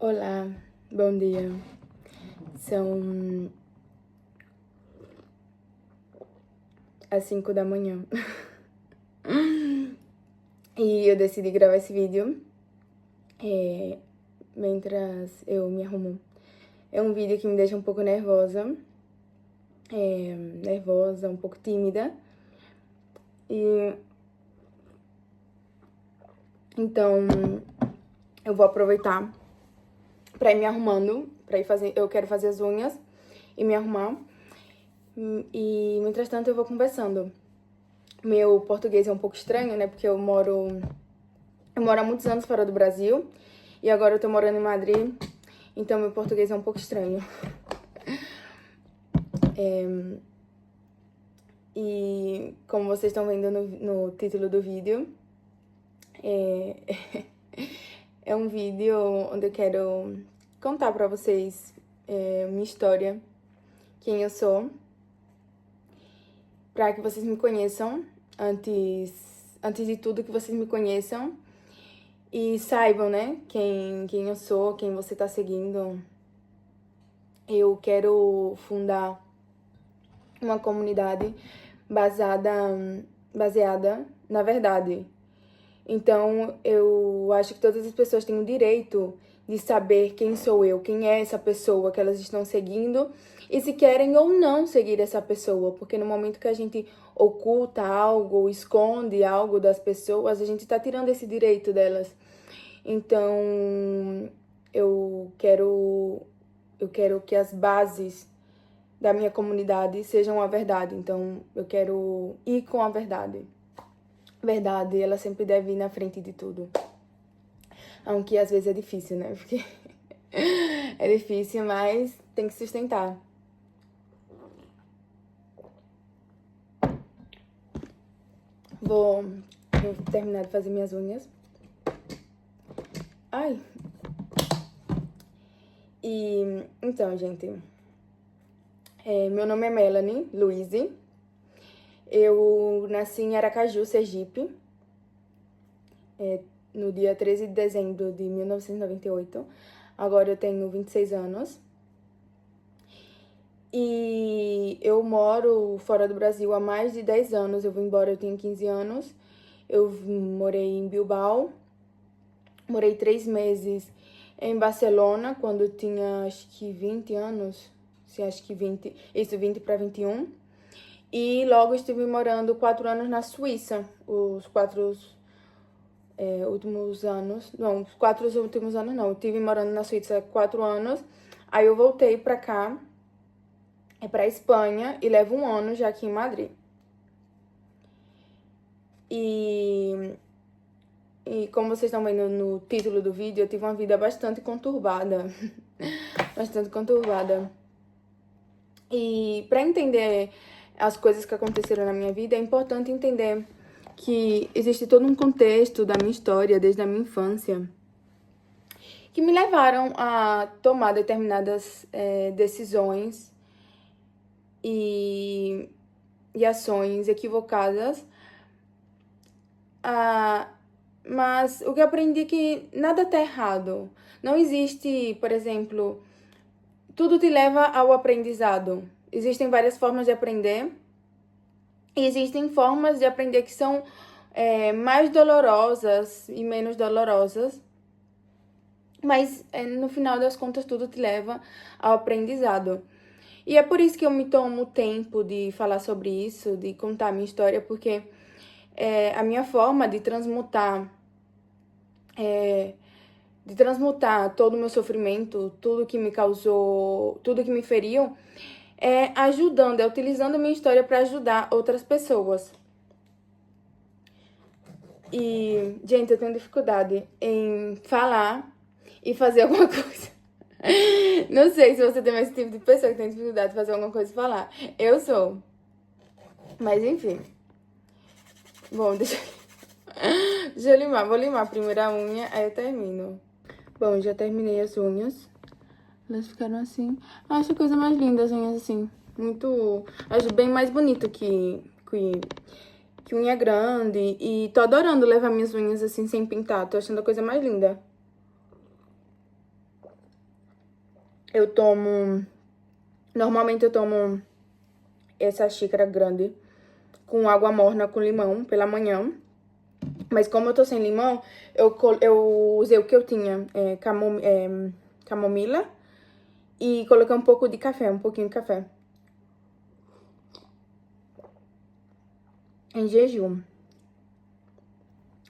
Olá, bom dia. São as 5 da manhã. E eu decidi gravar esse vídeo mientras eu me arrumo. É um vídeo que me deixa um pouco nervosa. Um pouco tímida. E então eu vou aproveitar pra ir me arrumando, eu quero fazer as unhas e me arrumar. E, mientras tanto, eu vou conversando. Meu português é um pouco estranho, né? Porque eu moro há muitos anos fora do Brasil. E agora eu tô morando em Madrid. Então, meu português é um pouco estranho. E, como vocês estão vendo no título do vídeo, é um vídeo onde eu quero contar pra vocês minha história, quem eu sou, pra que vocês me conheçam antes de tudo, que vocês me conheçam e saibam, né, quem eu sou, quem você tá seguindo. Eu quero fundar uma comunidade baseada na verdade. Então, eu acho que todas as pessoas têm o direito de saber quem sou eu, quem é essa pessoa que elas estão seguindo e se querem ou não seguir essa pessoa, porque no momento que a gente oculta algo, esconde algo das pessoas, a gente tá tirando esse direito delas. Então, eu quero que as bases da minha comunidade sejam a verdade. Então, eu quero ir com a verdade. Verdade, ela sempre deve ir na frente de tudo. Aunque às vezes é difícil, né? Porque é difícil, mas tem que sustentar. Vou terminar de fazer minhas unhas. Ai. E então, gente, meu nome é Melanie Luise. Eu nasci em Aracaju, Sergipe, no dia 13 de dezembro de 1998. Agora eu tenho 26 anos. E eu moro fora do Brasil há mais de 10 anos. Eu vim embora, eu tinha 15 anos. Eu morei em Bilbao. Morei 3 meses em Barcelona, quando eu tinha, acho que 20 anos. Sim, acho que 20. Isso, 20 para 21. E logo estive morando 4 anos na Suíça. Os 4 últimos anos. Não, os 4 últimos anos não. Eu estive morando na Suíça 4 anos. Aí eu voltei pra cá, pra Espanha, e levo 1 ano já aqui em Madrid. E como vocês estão vendo no título do vídeo, eu tive uma vida bastante conturbada. Bastante conturbada. E pra entender as coisas que aconteceram na minha vida, é importante entender que existe todo um contexto da minha história, desde a minha infância, que me levaram a tomar determinadas decisões e ações equivocadas. Mas o que eu aprendi é que nada tá errado. Não existe, por exemplo, tudo te leva ao aprendizado. Existem várias formas de aprender. E existem formas de aprender que são mais dolorosas e menos dolorosas. Mas, no final das contas, tudo te leva ao aprendizado. E é por isso que eu me tomo o tempo de falar sobre isso, de contar a minha história, porque a minha forma de transmutar todo o meu sofrimento, tudo que me causou, tudo que me feriu, ajudando, utilizando a minha história para ajudar outras pessoas. E, gente, eu tenho dificuldade em falar e fazer alguma coisa. Não sei se você tem esse tipo de pessoa que tem dificuldade de fazer alguma coisa e falar. Eu sou. Mas, enfim. Bom, deixa eu limar. Vou limar a primeira unha, aí eu termino. Bom, já terminei as unhas. Elas ficaram assim. Acho a coisa mais linda as unhas assim. Muito... Acho bem mais bonito que unha grande. E tô adorando levar minhas unhas assim sem pintar. Tô achando a coisa mais linda. eu tomo... Normalmente eu tomo essa xícara grande com água morna com limão pela manhã. Mas como eu tô sem limão, eu usei o que eu tinha, camomila, e coloquei um pouco de café, um pouquinho de café. Em jejum.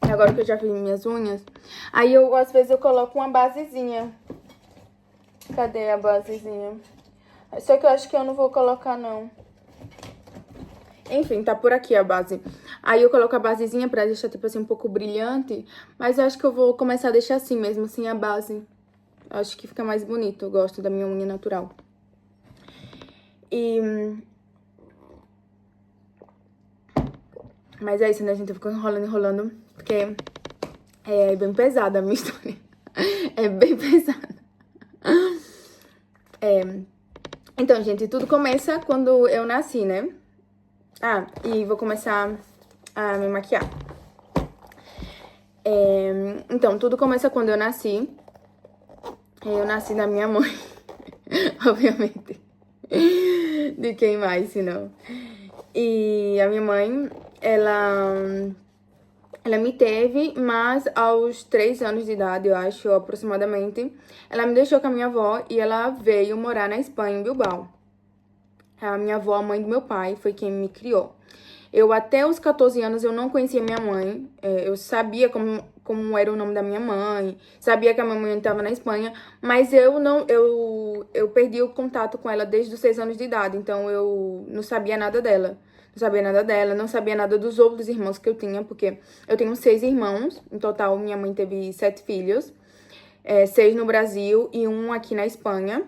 Agora que eu já fiz minhas unhas, aí às vezes eu coloco uma basezinha. Cadê a basezinha? Só que eu acho que eu não vou colocar, não. Enfim, tá por aqui a base. Aí eu coloco a basezinha pra deixar, tipo assim, um pouco brilhante. Mas eu acho que eu vou começar a deixar assim mesmo, assim, a base. Acho que fica mais bonito, eu gosto da minha unha natural. Mas é isso, né, gente? Eu fico enrolando, porque é bem pesada a minha história. É bem pesada. Então, gente, tudo começa quando eu nasci, né? Ah, e vou começar a me maquiar. Então, tudo começa quando eu nasci. Eu nasci da minha mãe, obviamente. De quem mais, se não? E a minha mãe, ela me teve, mas aos 3 anos de idade, eu acho, aproximadamente, ela me deixou com a minha avó e ela veio morar na Espanha, em Bilbao. A minha avó, a mãe do meu pai, foi quem me criou. Eu, até os 14 anos, eu não conhecia minha mãe. Eu sabia como era o nome da minha mãe, sabia que a minha mãe estava na Espanha, mas eu perdi o contato com ela desde os 6 anos de idade, então eu não sabia nada dela. Não sabia nada dela, não sabia nada dos outros irmãos que eu tinha, porque eu tenho 6 irmãos. Em total, minha mãe teve 7 filhos, 6 no Brasil e um aqui na Espanha.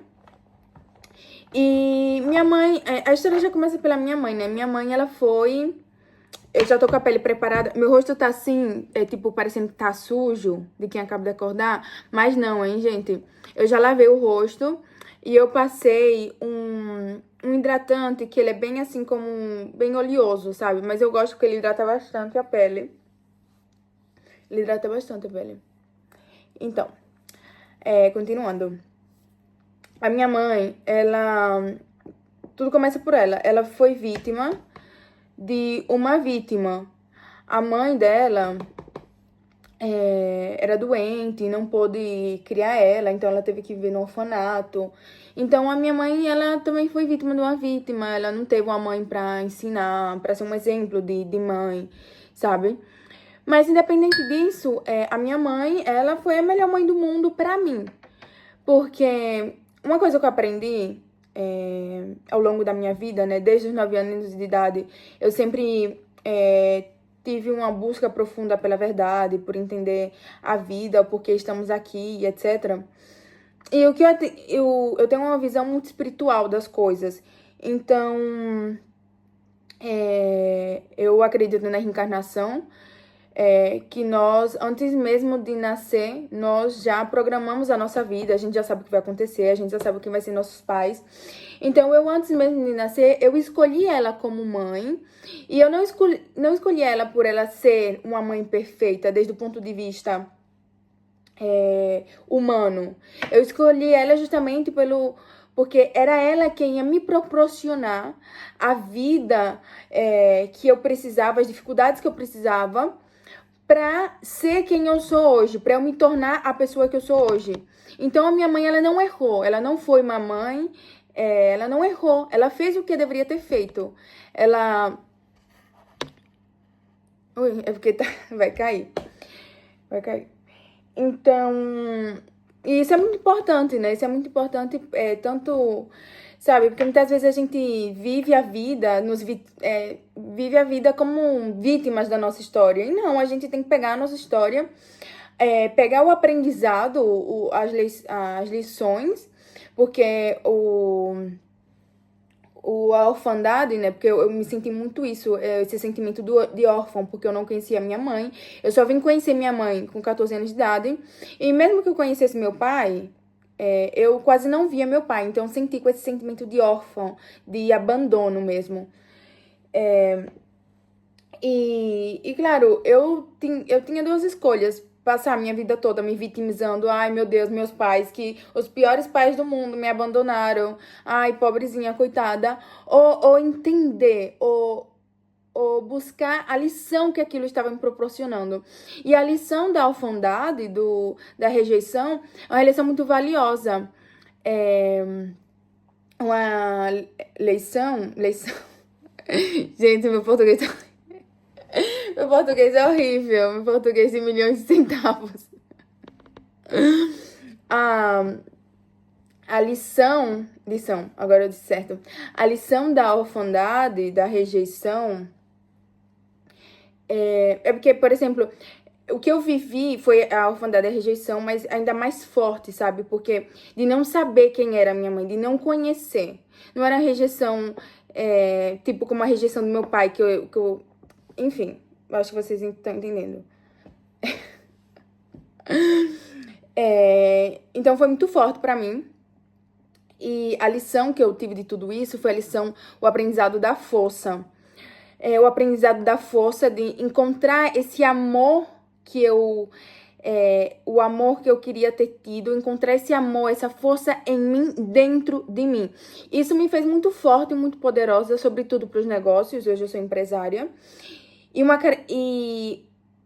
E minha mãe, a história já começa pela minha mãe, né? Minha mãe, ela foi... Eu já tô com a pele preparada. Meu rosto tá assim, tipo, parecendo que tá sujo, de quem acaba de acordar. Mas não, hein, gente? Eu já lavei o rosto e eu passei um hidratante que ele é bem assim como bem oleoso, sabe? Mas eu gosto porque ele hidrata bastante a pele. Ele hidrata bastante a pele. Então, continuando. A minha mãe, ela... Tudo começa por ela. Ela foi vítima de uma vítima. A mãe dela era doente, não pôde criar ela, então ela teve que viver no orfanato. Então a minha mãe, ela também foi vítima de uma vítima. Ela não teve uma mãe pra ensinar, pra ser um exemplo de mãe, sabe? Mas independente disso, a minha mãe, ela foi a melhor mãe do mundo pra mim. Porque uma coisa que eu aprendi ao longo da minha vida, né, desde os 9 anos de idade, eu sempre tive uma busca profunda pela verdade, por entender a vida, por que estamos aqui, etc. E o que eu tenho uma visão muito espiritual das coisas. Então, eu acredito na reencarnação, que nós, antes mesmo de nascer, nós já programamos a nossa vida, a gente já sabe o que vai acontecer, a gente já sabe quem vai ser nossos pais. Então, eu, antes mesmo de nascer, eu escolhi ela como mãe, e eu não escolhi ela por ela ser uma mãe perfeita, desde o ponto de vista humano. Eu escolhi ela justamente porque era ela quem ia me proporcionar a vida que eu precisava, as dificuldades que eu precisava, pra ser quem eu sou hoje, pra eu me tornar a pessoa que eu sou hoje. Então a minha mãe, ela não errou, ela não foi uma mãe, ela não errou, ela fez o que deveria ter feito. Ela... Ui, é porque vai cair. Vai cair. Então, isso é muito importante, né? Isso é muito importante, tanto, sabe? Porque muitas vezes a gente vive a vida, vive a vida como vítimas da nossa história. E não, a gente tem que pegar a nossa história, pegar o aprendizado, as lições, porque a orfandade, né? Porque eu me senti muito isso, esse sentimento de órfão, porque eu não conhecia minha mãe. Eu só vim conhecer minha mãe com 14 anos de idade. E mesmo que eu conhecesse meu pai, eu quase não via meu pai. Então eu senti com esse sentimento de órfão, de abandono mesmo. E claro, eu tinha duas escolhas. passar a minha vida toda me vitimizando. Ai, meu Deus, meus pais, que os piores pais do mundo me abandonaram. Ai, pobrezinha, coitada. Ou entender, ou buscar a lição que aquilo estava me proporcionando. E a lição da orfandade, da rejeição, é uma lição muito valiosa. É uma lição... Gente, meu português é horrível. Meu português de milhões de centavos. A lição, agora eu disse certo. A lição da orfandade, da rejeição, é porque, por exemplo, o que eu vivi foi a orfandade e a rejeição, mas ainda mais forte, sabe? Porque de não saber quem era a minha mãe, de não conhecer. Não era a rejeição, tipo como a rejeição do meu pai, que eu enfim, eu acho que vocês estão entendendo. Então foi muito forte pra mim. E a lição que eu tive de tudo isso foi o aprendizado da força. O aprendizado da força de encontrar esse amor que o amor que eu queria ter tido, encontrar esse amor, essa força em mim, dentro de mim. Isso me fez muito forte e muito poderosa, sobretudo para os negócios. Hoje eu sou empresária. E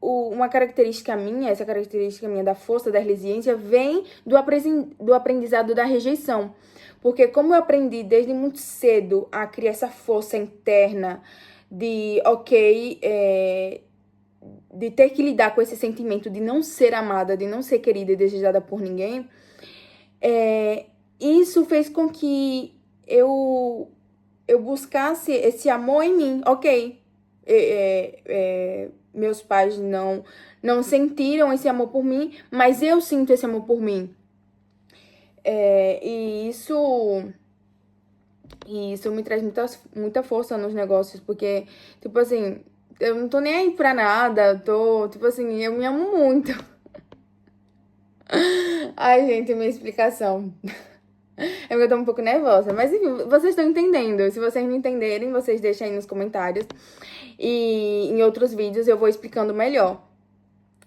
uma característica minha, essa característica minha da força, da resiliência, vem do aprendizado da rejeição. Porque como eu aprendi desde muito cedo a criar essa força interna de, de ter que lidar com esse sentimento de não ser amada, de não ser querida e desejada por ninguém, isso fez com que eu buscasse esse amor em mim, meus pais não sentiram esse amor por mim, mas eu sinto esse amor por mim. E isso me traz muita força nos negócios, porque, tipo assim, eu não tô nem aí pra nada, tipo assim, eu me amo muito. Ai, gente, minha explicação. É porque eu tô um pouco nervosa, mas enfim, vocês estão entendendo. Se vocês não entenderem, vocês deixem aí nos comentários. E em outros vídeos eu vou explicando melhor.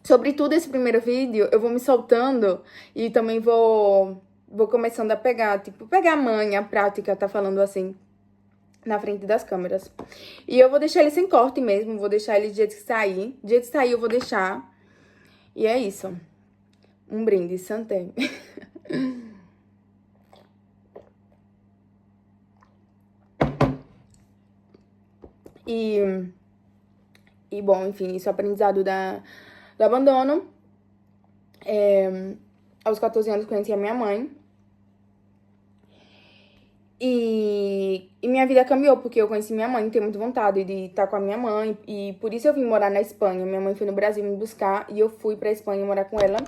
Sobretudo esse primeiro vídeo, eu vou me soltando e também vou começando a pegar a manha, a prática, tá falando assim, na frente das câmeras. E eu vou deixar ele sem corte mesmo, vou deixar ele do jeito que sair. Do jeito que sair eu vou deixar. E é isso. Um brinde, santé. E bom, enfim, isso é aprendizado do abandono. Aos 14 anos conheci a minha mãe. E minha vida cambiou, porque eu conheci minha mãe, tenho muita vontade de estar com a minha mãe. E por isso eu vim morar na Espanha. Minha mãe foi no Brasil me buscar e eu fui pra Espanha morar com ela.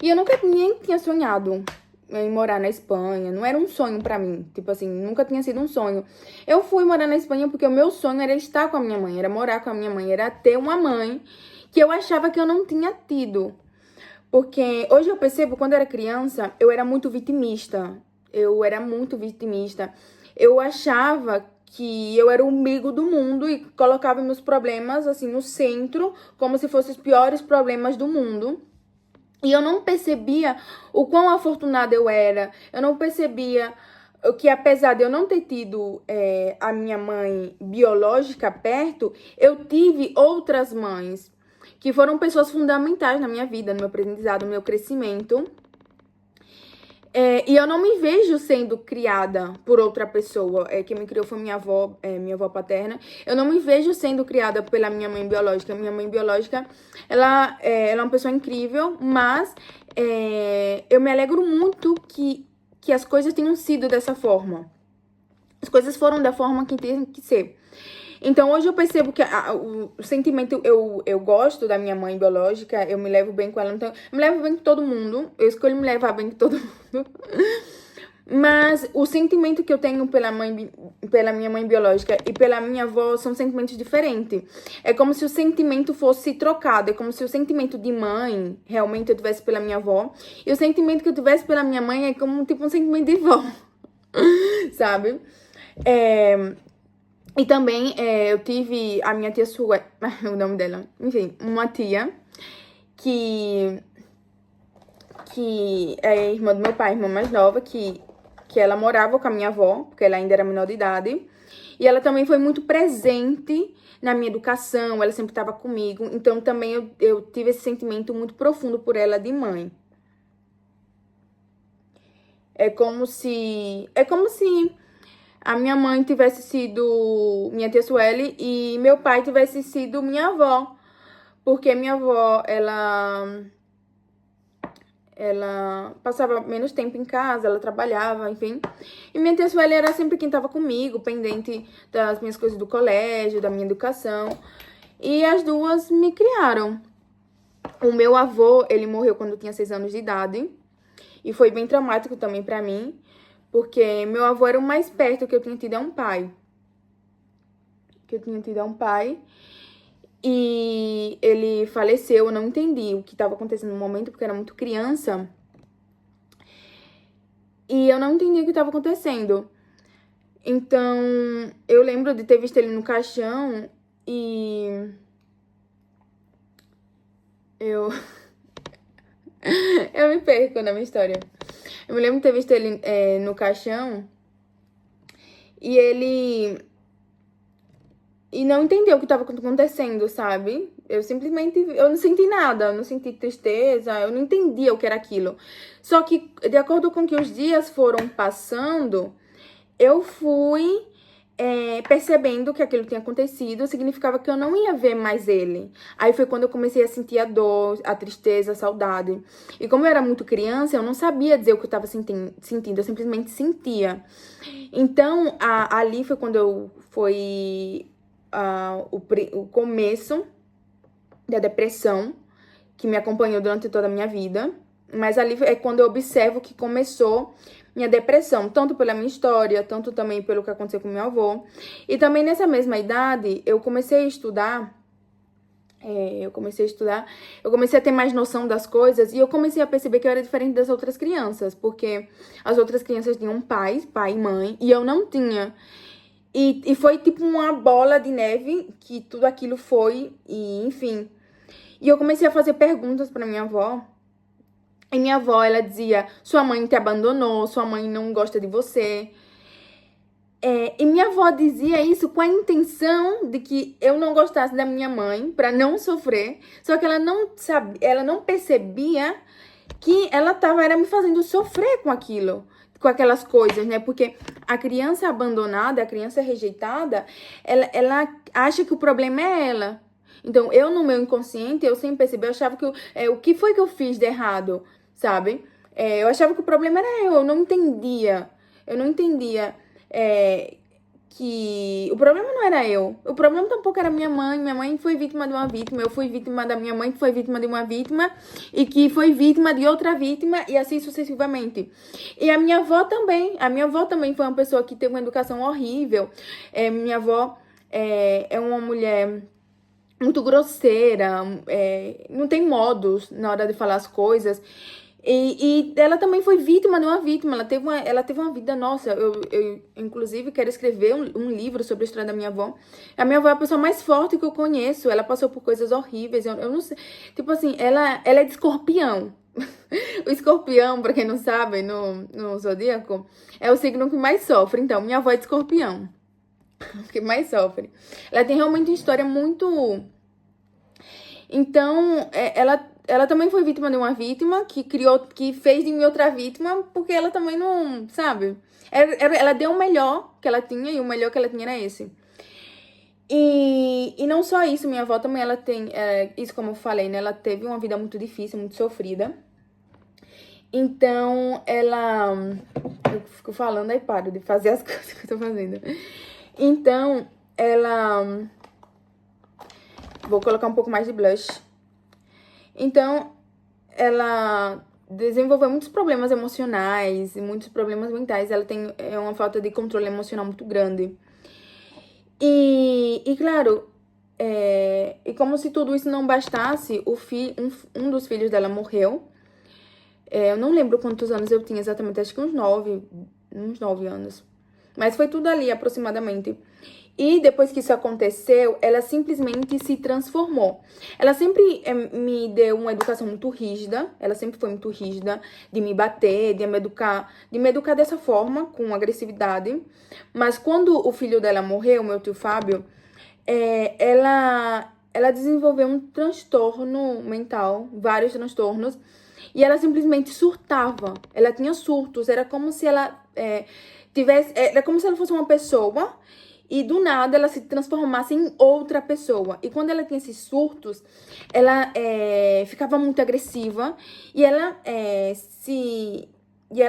E eu nunca nem tinha sonhado em morar na Espanha. Não era um sonho pra mim. Tipo assim, nunca tinha sido um sonho. Eu fui morar na Espanha porque o meu sonho era estar com a minha mãe, era morar com a minha mãe, era ter uma mãe que eu achava que eu não tinha tido. Porque hoje eu percebo, quando eu era criança, eu era muito vitimista. Eu achava que eu era o umbigo do mundo e colocava meus problemas, assim, no centro, como se fossem os piores problemas do mundo. E eu não percebia o quão afortunada eu era. Eu não percebia que, apesar de eu não ter tido a minha mãe biológica perto, eu tive outras mães que foram pessoas fundamentais na minha vida, no meu aprendizado, no meu crescimento. E eu não me vejo sendo criada por outra pessoa. Quem me criou foi minha avó paterna. Eu não me vejo sendo criada pela minha mãe biológica. Minha mãe biológica, ela é uma pessoa incrível, mas eu me alegro muito que as coisas tenham sido dessa forma. As coisas foram da forma que tem que ser. Então, hoje eu percebo que o sentimento, eu gosto da minha mãe biológica, eu me levo bem com ela, então, eu me levo bem com todo mundo, eu escolho me levar bem com todo mundo. Mas o sentimento que eu tenho pela minha mãe biológica e pela minha avó são sentimentos diferentes. É como se o sentimento fosse trocado, é como se o sentimento de mãe realmente eu tivesse pela minha avó, e o sentimento que eu tivesse pela minha mãe é como tipo um sentimento de vó, sabe? E também eu tive a minha tia Sue, o nome dela, enfim, uma tia que é irmã do meu pai, irmã mais nova, que ela morava com a minha avó, porque ela ainda era menor de idade. E ela também foi muito presente na minha educação, ela sempre estava comigo. Então também eu tive esse sentimento muito profundo por ela de mãe. É como se a minha mãe tivesse sido minha tia Sueli e meu pai tivesse sido minha avó. Porque minha avó, ela passava menos tempo em casa, ela trabalhava, enfim. E minha tia Sueli era sempre quem estava comigo, pendente das minhas coisas do colégio, da minha educação. E as duas me criaram. O meu avô, ele morreu quando eu tinha 6 anos de idade. E foi bem traumático também pra mim, porque meu avô era o mais perto que eu tinha tido a um pai. E ele faleceu, eu não entendi o que estava acontecendo no momento, porque eu era muito criança. E eu não entendi o que estava acontecendo. Então, eu lembro de ter visto ele no caixão e eu eu me perco na minha história. Eu me lembro de ter visto ele no caixão e ele e não entendeu o que estava acontecendo, sabe? Eu não senti nada, eu não senti tristeza, eu não entendia o que era aquilo. Só que, de acordo com que os dias foram passando, eu fui percebendo que aquilo tinha acontecido, significava que eu não ia ver mais ele. Aí foi quando eu comecei a sentir a dor, a tristeza, a saudade. E como eu era muito criança, eu não sabia dizer o que eu estava sentindo, eu simplesmente sentia. Então, ali foi quando foi o começo da depressão, que me acompanhou durante toda a minha vida. Mas ali é quando eu observo que começou minha depressão, tanto pela minha história, tanto também pelo que aconteceu com meu avô. E também nessa mesma idade, eu comecei a estudar, eu comecei a ter mais noção das coisas e eu comecei a perceber que eu era diferente das outras crianças, porque as outras crianças tinham pai e mãe, e eu não tinha. E foi tipo uma bola de neve que tudo aquilo foi, e enfim. E eu comecei a fazer perguntas pra minha avó. E minha avó, ela dizia, sua mãe te abandonou, sua mãe não gosta de você. E minha avó dizia isso com a intenção de que eu não gostasse da minha mãe, pra não sofrer. Só que ela não sabia, ela não percebia que ela era me fazendo sofrer com aquilo, com aquelas coisas, né? Porque a criança abandonada, a criança rejeitada, ela acha que o problema é ela. Então, eu no meu inconsciente, eu sem perceber, eu achava que o que foi que eu fiz de errado, sabe? Eu achava que o problema era eu não entendia. Eu não entendia que o problema não era eu. O problema tampouco era minha mãe. Minha mãe foi vítima de uma vítima. Eu fui vítima da minha mãe, que foi vítima de uma vítima. E que foi vítima de outra vítima. E assim sucessivamente. E a minha avó também. A minha avó também foi uma pessoa que teve uma educação horrível. Minha avó é uma mulher muito grosseira. Não tem modos na hora de falar as coisas. E ela também foi vítima de uma vítima. Ela teve uma vida, nossa. Eu inclusive, quero escrever um livro sobre a história da minha avó. A minha avó é a pessoa mais forte que eu conheço. Ela passou por coisas horríveis. Eu não sei. Tipo assim, ela é de escorpião. O escorpião, pra quem não sabe, no zodíaco, é o signo que mais sofre. Então, minha avó é de escorpião. Que mais sofre. Ela tem realmente uma história muito. Então, ela também foi vítima de uma vítima que fez de mim outra vítima, porque ela também não, sabe? Ela deu o melhor que ela tinha, e o melhor que ela tinha era esse. E não só isso, minha avó também, ela tem, isso como eu falei, né? Ela teve uma vida muito difícil, muito sofrida. Então, eu fico falando, aí paro de fazer as coisas que eu tô fazendo. Então, vou colocar um pouco mais de blush. Então, ela desenvolveu muitos problemas emocionais e muitos problemas mentais. Ela tem uma falta de controle emocional muito grande. E claro, e como se tudo isso não bastasse, um dos filhos dela morreu. Eu não lembro quantos anos eu tinha exatamente, acho que uns 9 anos. Mas foi tudo ali, aproximadamente. E depois que isso aconteceu, ela simplesmente se transformou. Ela sempre me deu uma educação muito rígida, ela sempre foi muito rígida, de me bater, de me educar dessa forma, com agressividade. Mas quando o filho dela morreu, meu tio Fábio, ela desenvolveu um transtorno mental, vários transtornos, e ela simplesmente surtava. Ela tinha surtos, era como se ela era como se ela fosse uma pessoa e do nada ela se transformasse em outra pessoa. E quando ela tinha esses surtos, ela ficava muito agressiva e ela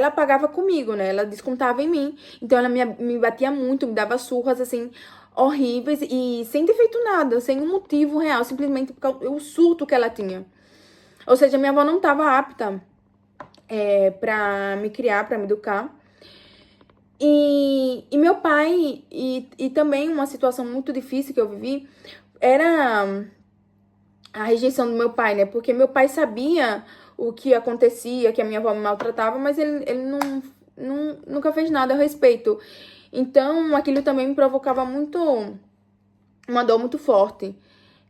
pagava comigo, né? Ela descontava em mim. Então ela me batia muito, me dava surras assim horríveis e sem ter feito nada, sem um motivo real, simplesmente por causa do surto que ela tinha. Ou seja, minha avó não estava apta pra me criar, pra me educar. E meu pai, e também uma situação muito difícil que eu vivi, era a rejeição do meu pai, né? Porque meu pai sabia o que acontecia, que a minha avó me maltratava, mas ele nunca fez nada a respeito. Então, aquilo também me provocava uma dor muito forte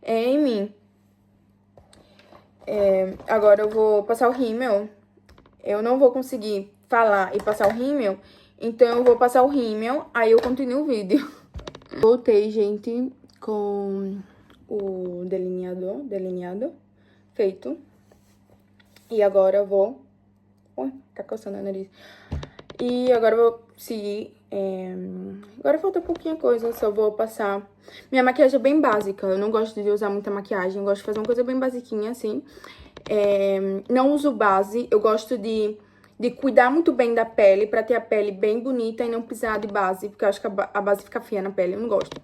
em mim. Agora eu vou passar o rímel. Eu não vou conseguir falar e passar o rímel, então eu vou passar o rímel, aí eu continuo o vídeo. Voltei, gente, com o delineado feito. E agora eu vou... Ui, tá coçando o nariz. E agora eu vou seguir... Agora falta pouquinha coisa, só vou passar... Minha maquiagem é bem básica, eu não gosto de usar muita maquiagem, eu gosto de fazer uma coisa bem basiquinha, assim. Não uso base, eu gosto de cuidar muito bem da pele, pra ter a pele bem bonita e não precisar de base, porque eu acho que a base fica feia na pele, eu não gosto.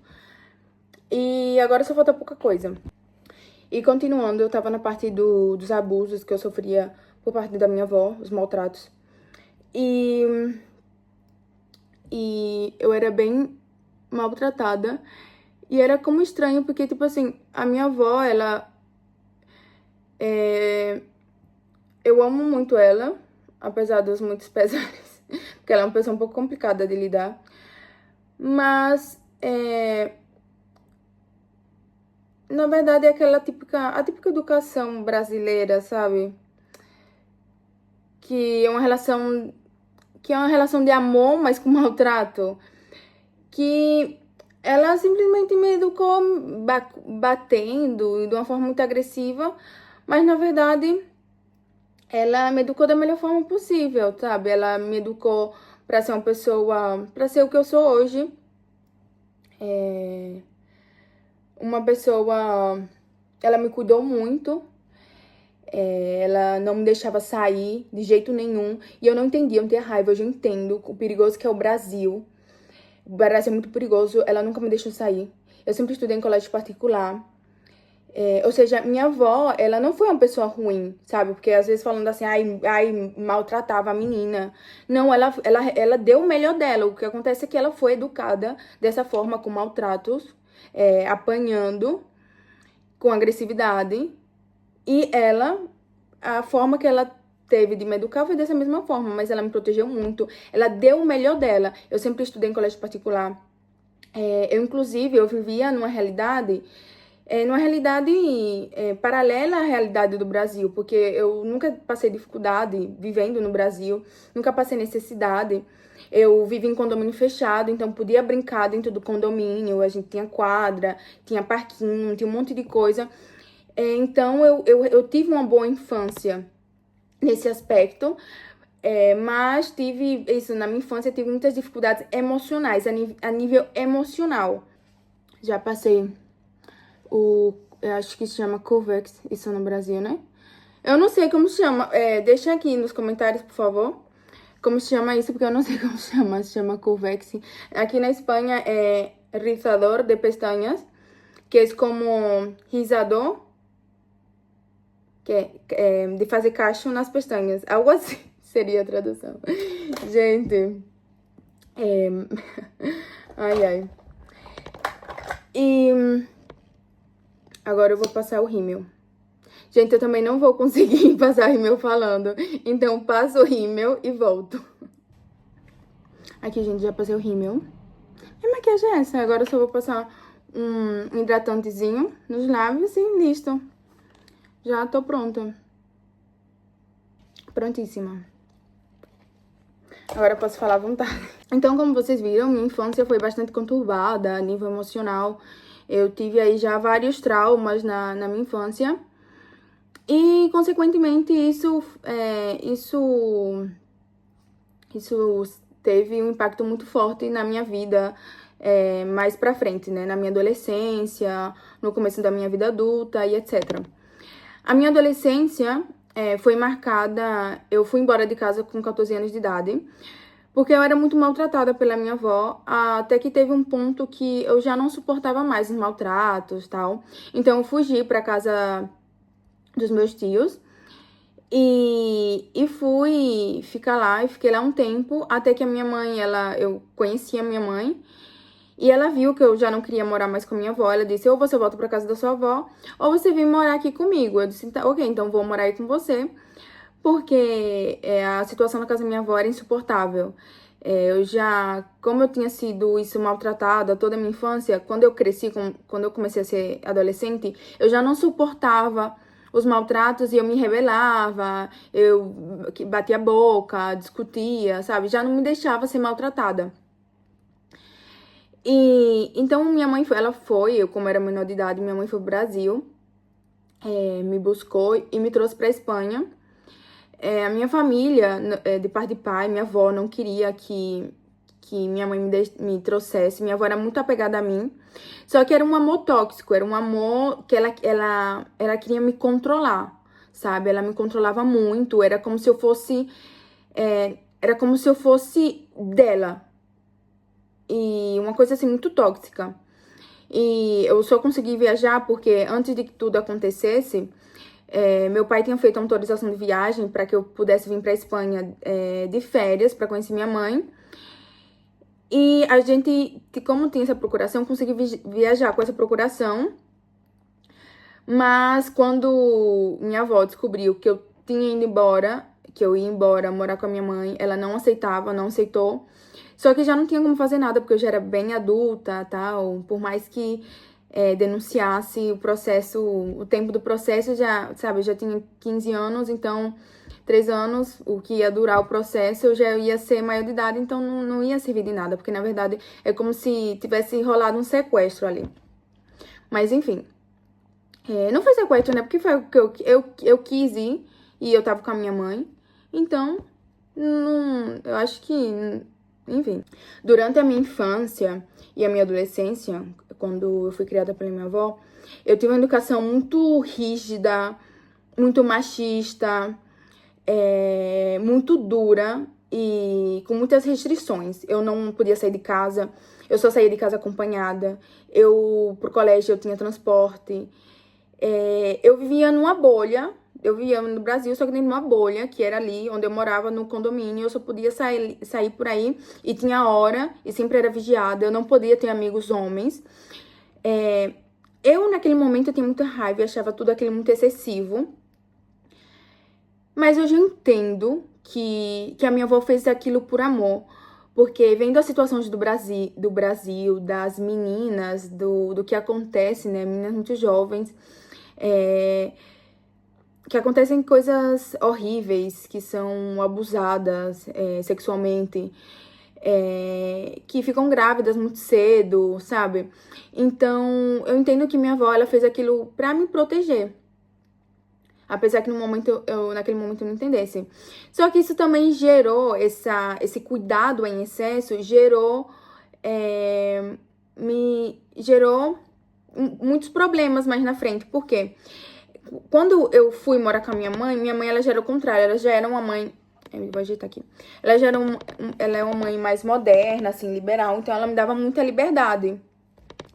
E agora só falta pouca coisa. E continuando, eu tava na parte dos abusos que eu sofria por parte da minha avó, os maltratos. E eu era bem maltratada. E era como estranho, porque, tipo assim, a minha avó, ela... Eu amo muito ela, apesar dos muitos pesares, porque ela é uma pessoa um pouco complicada de lidar. Mas, na verdade, é a típica educação brasileira, sabe? Que é uma relação de amor, mas com maltrato. Que ela simplesmente me educou batendo de uma forma muito agressiva, mas na verdade ela me educou da melhor forma possível, sabe? Ela me educou pra ser uma pessoa, pra ser o que eu sou hoje. Uma pessoa, ela me cuidou muito. Ela não me deixava sair de jeito nenhum. E eu não entendia, eu não tinha raiva. Hoje eu entendo o perigoso que é o Brasil. O Brasil é muito perigoso. Ela nunca me deixou sair. Eu sempre estudei em colégio particular. Ou seja, minha avó, ela não foi uma pessoa ruim, sabe? Porque às vezes falando assim, ai, maltratava a menina. Não, ela deu o melhor dela. O que acontece é que ela foi educada dessa forma, com maltratos, apanhando, com agressividade. E a forma que ela teve de me educar foi dessa mesma forma, mas ela me protegeu muito. Ela deu o melhor dela. Eu sempre estudei em colégio particular. Inclusive, eu vivia numa realidade paralela à realidade do Brasil, porque eu nunca passei dificuldade vivendo no Brasil, nunca passei necessidade. Eu vivi em condomínio fechado, então podia brincar dentro do condomínio, a gente tinha quadra, tinha parquinho, tinha um monte de coisa. Então, eu tive uma boa infância nesse aspecto, mas tive, isso, na minha infância, tive muitas dificuldades emocionais, a nível emocional. Já passei eu acho que se chama Covex, isso no Brasil, né? Eu não sei como se chama, deixa aqui nos comentários, por favor, como se chama isso, porque eu não sei como se chama Covex. Aqui na Espanha é rizador de pestañas, que é como risador, que é de fazer cacho nas pestañas, algo assim seria a tradução. Gente, ai. E agora eu vou passar o rímel. Gente, eu também não vou conseguir passar rímel falando, então passo o rímel e volto. Aqui, gente, já passei o rímel. E maquiagem é essa? Agora eu só vou passar um hidratantezinho nos lábios e listo. Já tô pronta. Prontíssima. Agora eu posso falar à vontade. Então, como vocês viram, minha infância foi bastante conturbada a nível emocional. Eu tive aí já vários traumas na minha infância. E, consequentemente, isso teve um impacto muito forte na minha vida mais pra frente, né? Na minha adolescência, no começo da minha vida adulta e etc. A minha adolescência foi marcada... Eu fui embora de casa com 14 anos de idade, porque eu era muito maltratada pela minha avó, até que teve um ponto que eu já não suportava mais os maltratos e tal. Então, eu fugi pra casa dos meus tios e fui ficar lá, e fiquei lá um tempo, até que a minha mãe, eu conheci a minha mãe, e ela viu que eu já não queria morar mais com a minha avó. Ela disse, ou você volta pra casa da sua avó, ou você vem morar aqui comigo. Eu disse, tá, ok, então vou morar aí com você, porque a situação na casa da minha avó era insuportável. Como eu tinha sido isso maltratada toda a minha infância, quando eu cresci, quando eu comecei a ser adolescente, eu já não suportava os maltratos e eu me rebelava, eu batia a boca, discutia, sabe? Já não me deixava ser maltratada. E então minha mãe eu como era menor de idade, minha mãe foi pro Brasil, me buscou e me trouxe pra Espanha. A minha família, de parte de pai, minha avó não queria que minha mãe me trouxesse. Minha avó era muito apegada a mim. Só que era um amor tóxico, era um amor que ela queria me controlar, sabe? Ela me controlava muito, era como se eu fosse... era como se eu fosse dela. E uma coisa assim, muito tóxica. E eu só consegui viajar porque antes de que tudo acontecesse... meu pai tinha feito uma autorização de viagem para que eu pudesse vir para Espanha de férias para conhecer minha mãe. E a gente, como tinha essa procuração, consegui viajar com essa procuração. Mas quando minha avó descobriu que eu tinha ido embora, que eu ia embora morar com a minha mãe, ela não aceitava, não aceitou. Só que já não tinha como fazer nada, porque eu já era bem adulta, tal. Por mais que denunciasse o processo, o tempo do processo, já, sabe, eu já tinha 15 anos, então 3 anos, o que ia durar o processo, eu já ia ser maior de idade, então não ia servir de nada, porque na verdade é como se tivesse rolado um sequestro ali. Mas enfim, não foi sequestro, né? Porque foi o que eu quis ir e eu tava com a minha mãe, então não, eu acho que, enfim. Durante a minha infância e a minha adolescência, quando eu fui criada pela minha avó, eu tive uma educação muito rígida, muito machista, muito dura e com muitas restrições. Eu não podia sair de casa, eu só saía de casa acompanhada. Pro colégio eu tinha transporte. Eu vivia numa bolha. Eu vivia no Brasil, só que dentro de uma bolha, que era ali onde eu morava, no condomínio. Eu só podia sair por aí e tinha hora e sempre era vigiada. Eu não podia ter amigos homens. Naquele momento, eu tinha muita raiva e achava tudo aquilo muito excessivo. Mas eu já entendo que a minha avó fez aquilo por amor. Porque vendo as situações do Brasil, das meninas, do que acontece, né? Meninas muito jovens, que acontecem coisas horríveis, que são abusadas sexualmente, que ficam grávidas muito cedo, sabe? Então, eu entendo que minha avó, ela fez aquilo pra me proteger. Apesar que naquele momento eu não entendesse. Só que isso também gerou, esse cuidado em excesso, me gerou muitos problemas mais na frente. Por quê? Quando eu fui morar com a minha mãe, ela já era o contrário. Ela já era uma mãe... Eu vou ajeitar aqui. Ela é uma mãe mais moderna, assim, liberal. Então, ela me dava muita liberdade.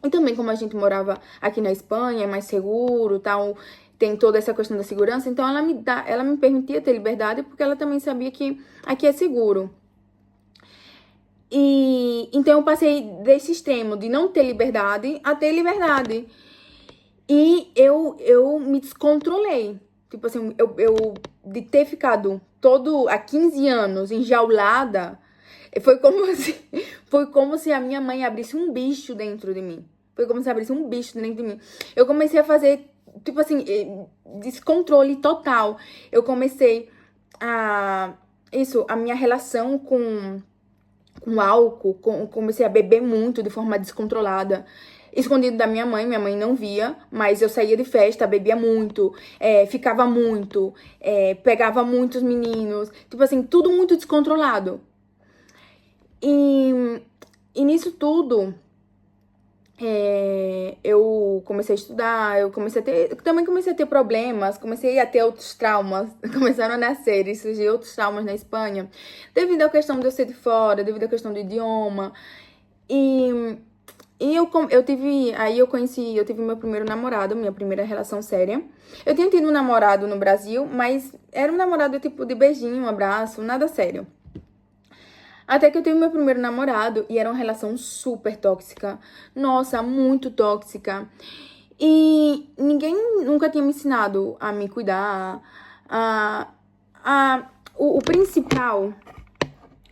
E também, como a gente morava aqui na Espanha, é mais seguro, tal... Tem toda essa questão da segurança, então ela me permitia ter liberdade, porque ela também sabia que aqui é seguro. E então eu passei desse extremo de não ter liberdade a ter liberdade. E eu me descontrolei. Tipo assim, eu de ter ficado há 15 anos enjaulada, Foi como se a minha mãe abrisse um bicho dentro de mim. Foi como se abrisse um bicho dentro de mim. Eu comecei a fazer, tipo assim, descontrole total. Eu comecei a minha relação com álcool, comecei a beber muito de forma descontrolada. Escondido da minha mãe não via, mas eu saía de festa, bebia muito, ficava muito, pegava muitos meninos, tipo assim, tudo muito descontrolado. E nisso tudo, eu comecei a estudar, também comecei a ter problemas, comecei a ter outros traumas, começaram a nascer e surgir outros traumas na Espanha, devido à questão de eu ser de fora, devido à questão do idioma. E eu tive meu primeiro namorado, minha primeira relação séria. Eu tinha tido um namorado no Brasil, mas era um namorado tipo de beijinho, um abraço, nada sério. Até que eu tive meu primeiro namorado e era uma relação super tóxica. Nossa, muito tóxica. E ninguém nunca tinha me ensinado a me cuidar. O principal,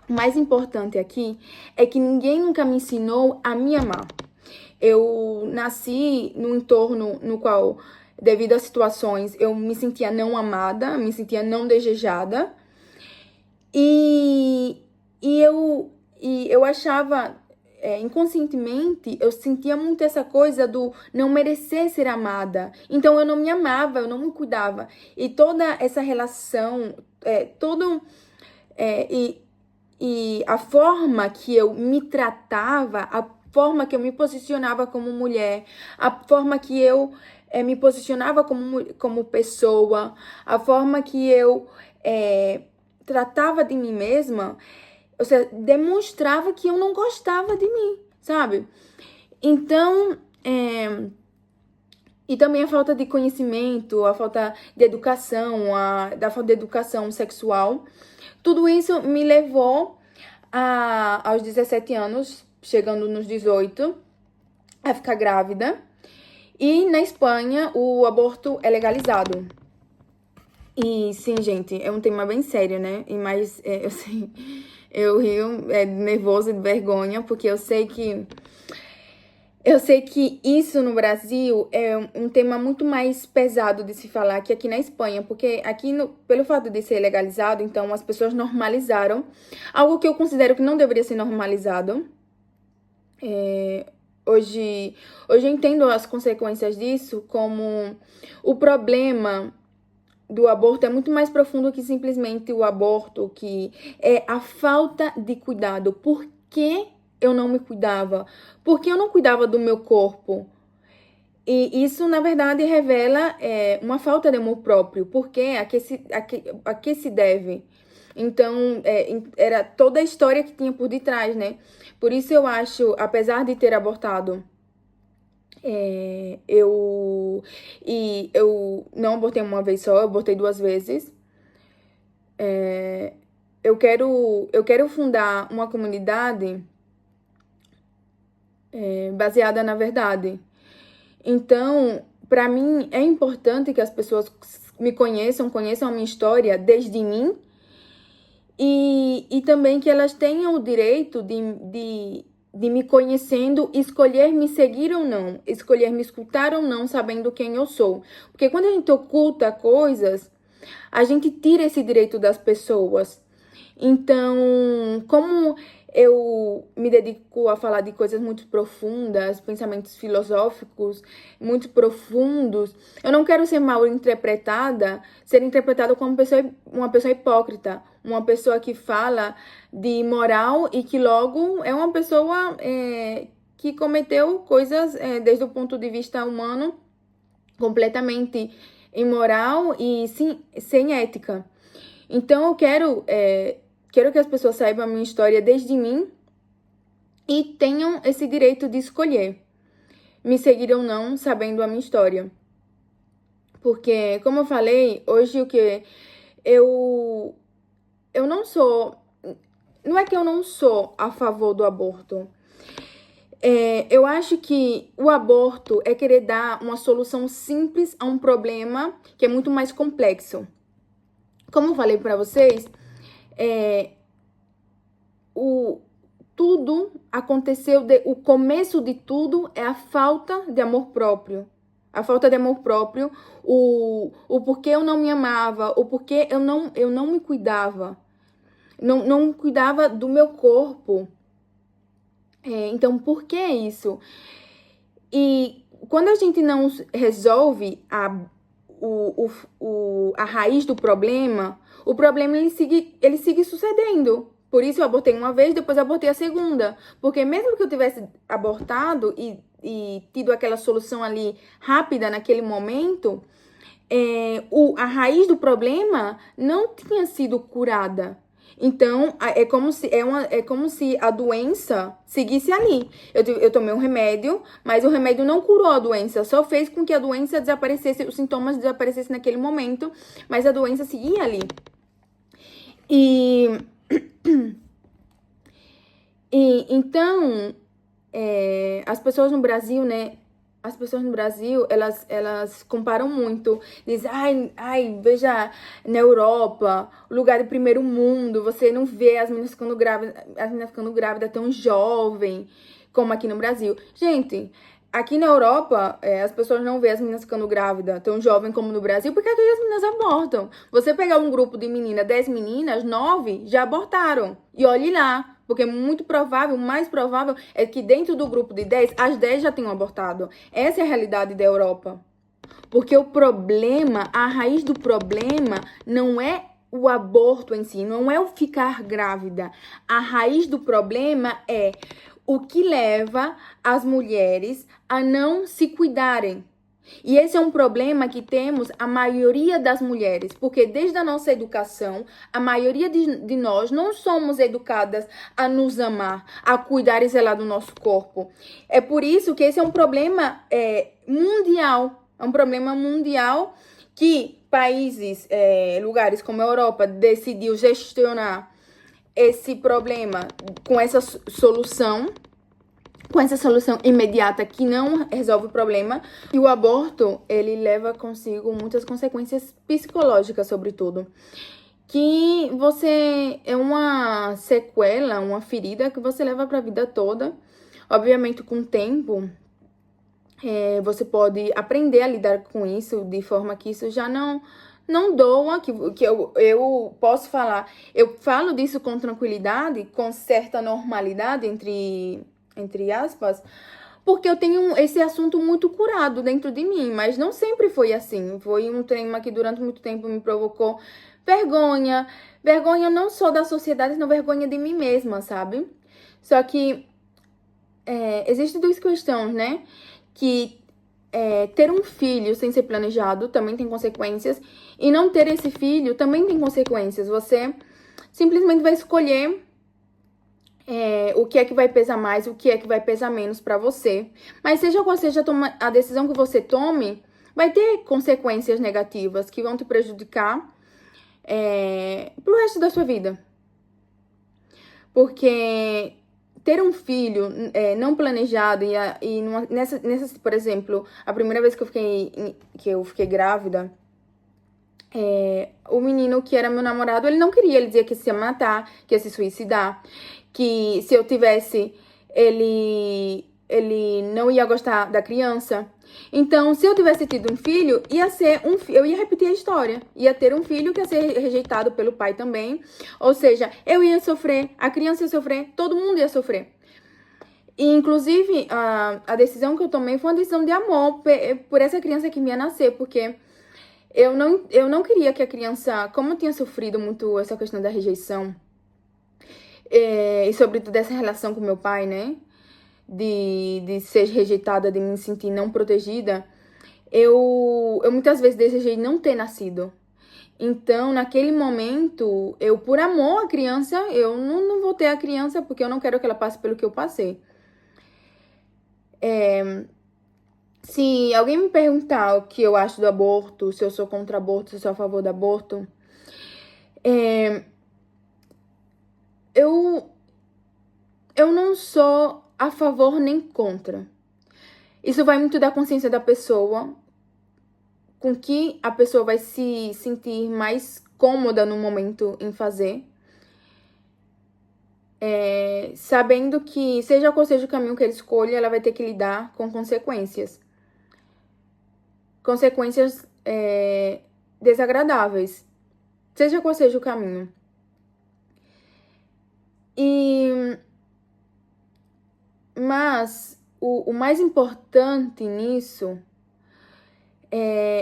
o mais importante aqui, é que ninguém nunca me ensinou a me amar. Eu nasci num entorno no qual, devido a situações, eu me sentia não amada, me sentia não desejada. E eu achava, inconscientemente, eu sentia muito essa coisa do não merecer ser amada. Então eu não me amava, eu não me cuidava. E toda essa relação, e a forma que eu me tratava, a forma que eu me posicionava como mulher, a forma que eu me posicionava como pessoa, a forma que eu tratava de mim mesma, ou seja, demonstrava que eu não gostava de mim, sabe? Então, e também a falta de conhecimento, a falta de educação, da falta de educação sexual. Tudo isso me levou aos 17 anos, chegando nos 18, a ficar grávida. E na Espanha, o aborto é legalizado. E sim, gente, é um tema bem sério, né? E mais, eu sei, eu rio, nervoso de vergonha, porque eu sei que isso no Brasil é um tema muito mais pesado de se falar que aqui na Espanha, porque aqui, pelo fato de ser legalizado, então as pessoas normalizaram algo que eu considero que não deveria ser normalizado. Hoje eu entendo as consequências disso como o problema do aborto é muito mais profundo que simplesmente o aborto, que é a falta de cuidado. Por que eu não me cuidava? Por que eu não cuidava do meu corpo? E isso, na verdade, revela uma falta de amor próprio. Porque a que se deve? Então, era toda a história que tinha por detrás, né? Por isso eu acho, apesar de ter abortado, eu não abortei uma vez só, eu abortei 2 vezes. Eu quero fundar uma comunidade baseada na verdade. Então, para mim, é importante que as pessoas me conheçam a minha história desde mim e também que elas tenham o direito de me conhecendo, escolher me seguir ou não, escolher me escutar ou não, sabendo quem eu sou. Porque quando a gente oculta coisas, a gente tira esse direito das pessoas. Então, como eu me dedico a falar de coisas muito profundas, pensamentos filosóficos muito profundos, eu não quero ser mal interpretada, ser interpretada como uma pessoa hipócrita, uma pessoa que fala de moral e que logo é uma pessoa que cometeu coisas desde o ponto de vista humano completamente imoral e sem ética. Então eu quero que as pessoas saibam a minha história desde mim e tenham esse direito de escolher me seguir ou não sabendo a minha história. Porque, como eu falei, hoje eu não sou... Não é que eu não sou a favor do aborto. Eu acho que o aborto é querer dar uma solução simples a um problema que é muito mais complexo. Como eu falei para vocês, tudo aconteceu, o começo de tudo é a falta de amor próprio. A falta de amor próprio, o porquê eu não me amava, o porquê eu não me cuidava. Não cuidava do meu corpo. Então, por que isso? E quando a gente não resolve a raiz do problema, o problema ele sigue sucedendo. Por isso eu abortei uma vez, depois abortei a segunda. Porque mesmo que eu tivesse abortado e tido aquela solução ali rápida naquele momento, a raiz do problema não tinha sido curada. Então, é como se a doença seguisse ali. Eu tomei um remédio, mas o remédio não curou a doença, só fez com que a doença desaparecesse, os sintomas desaparecessem naquele momento, mas a doença seguia ali. E então, as pessoas no Brasil, né? As pessoas no Brasil, elas comparam muito. Dizem, veja, na Europa, lugar de primeiro mundo, você não vê as meninas ficando grávidas tão jovem como aqui no Brasil. Gente, aqui na Europa, as pessoas não vê as meninas ficando grávidas tão jovem como no Brasil, porque aqui as meninas abortam. Você pegar um grupo de meninas, 10 meninas, 9 já abortaram. E olhe lá. Porque muito provável, mais provável, é que dentro do grupo de 10, as 10 já tenham abortado. Essa é a realidade da Europa. Porque o problema, a raiz do problema, não é o aborto em si, não é o ficar grávida. A raiz do problema é o que leva as mulheres a não se cuidarem. E esse é um problema que temos a maioria das mulheres, porque desde a nossa educação, a maioria de nós não somos educadas a nos amar, a cuidar e zelar do nosso corpo. É por isso que esse é um problema mundial, é um problema mundial que países, lugares como a Europa decidiu gestionar esse problema com essa solução imediata que não resolve o problema. E o aborto, ele leva consigo muitas consequências psicológicas, sobretudo. Que você é uma sequela, uma ferida que você leva para a vida toda. Obviamente, com o tempo, você pode aprender a lidar com isso de forma que isso já não doa, que eu posso falar. Eu falo disso com tranquilidade, com certa normalidade, entre aspas, porque eu tenho esse assunto muito curado dentro de mim, mas não sempre foi assim. Foi um tema que durante muito tempo me provocou vergonha não só da sociedade, mas vergonha de mim mesma, sabe? Só que existem duas questões, né? Que ter um filho sem ser planejado também tem consequências, e não ter esse filho também tem consequências. Você simplesmente vai escolher o que é que vai pesar mais, o que é que vai pesar menos pra você. Mas seja qual seja a decisão que você tome, vai ter consequências negativas que vão te prejudicar pro resto da sua vida. Porque ter um filho não planejado nessa, por exemplo, a primeira vez que eu fiquei grávida, o menino que era meu namorado, ele não queria, ele dizia que se ia matar, que ia se suicidar, que se eu tivesse, ele não ia gostar da criança. Então, se eu tivesse tido um filho, eu ia repetir a história. Ia ter um filho que ia ser rejeitado pelo pai também. Ou seja, eu ia sofrer, a criança ia sofrer, todo mundo ia sofrer. E, inclusive, a decisão que eu tomei foi uma decisão de amor por essa criança que ia nascer, porque eu não queria que a criança, como eu tinha sofrido muito essa questão da rejeição, e sobretudo essa relação com meu pai, né? De ser rejeitada, de me sentir não protegida, eu muitas vezes desejei não ter nascido. Então, naquele momento, eu, por amor à criança, eu não vou ter a criança porque eu não quero que ela passe pelo que eu passei. Se alguém me perguntar o que eu acho do aborto, se eu sou contra aborto, se eu sou a favor do aborto, eu não sou a favor nem contra. Isso vai muito da consciência da pessoa, com que a pessoa vai se sentir mais cômoda no momento em fazer. sabendo que, seja qual seja o caminho que ela escolha, ela vai ter que lidar com consequências. Consequências desagradáveis, seja qual seja o caminho. Mas o mais importante nisso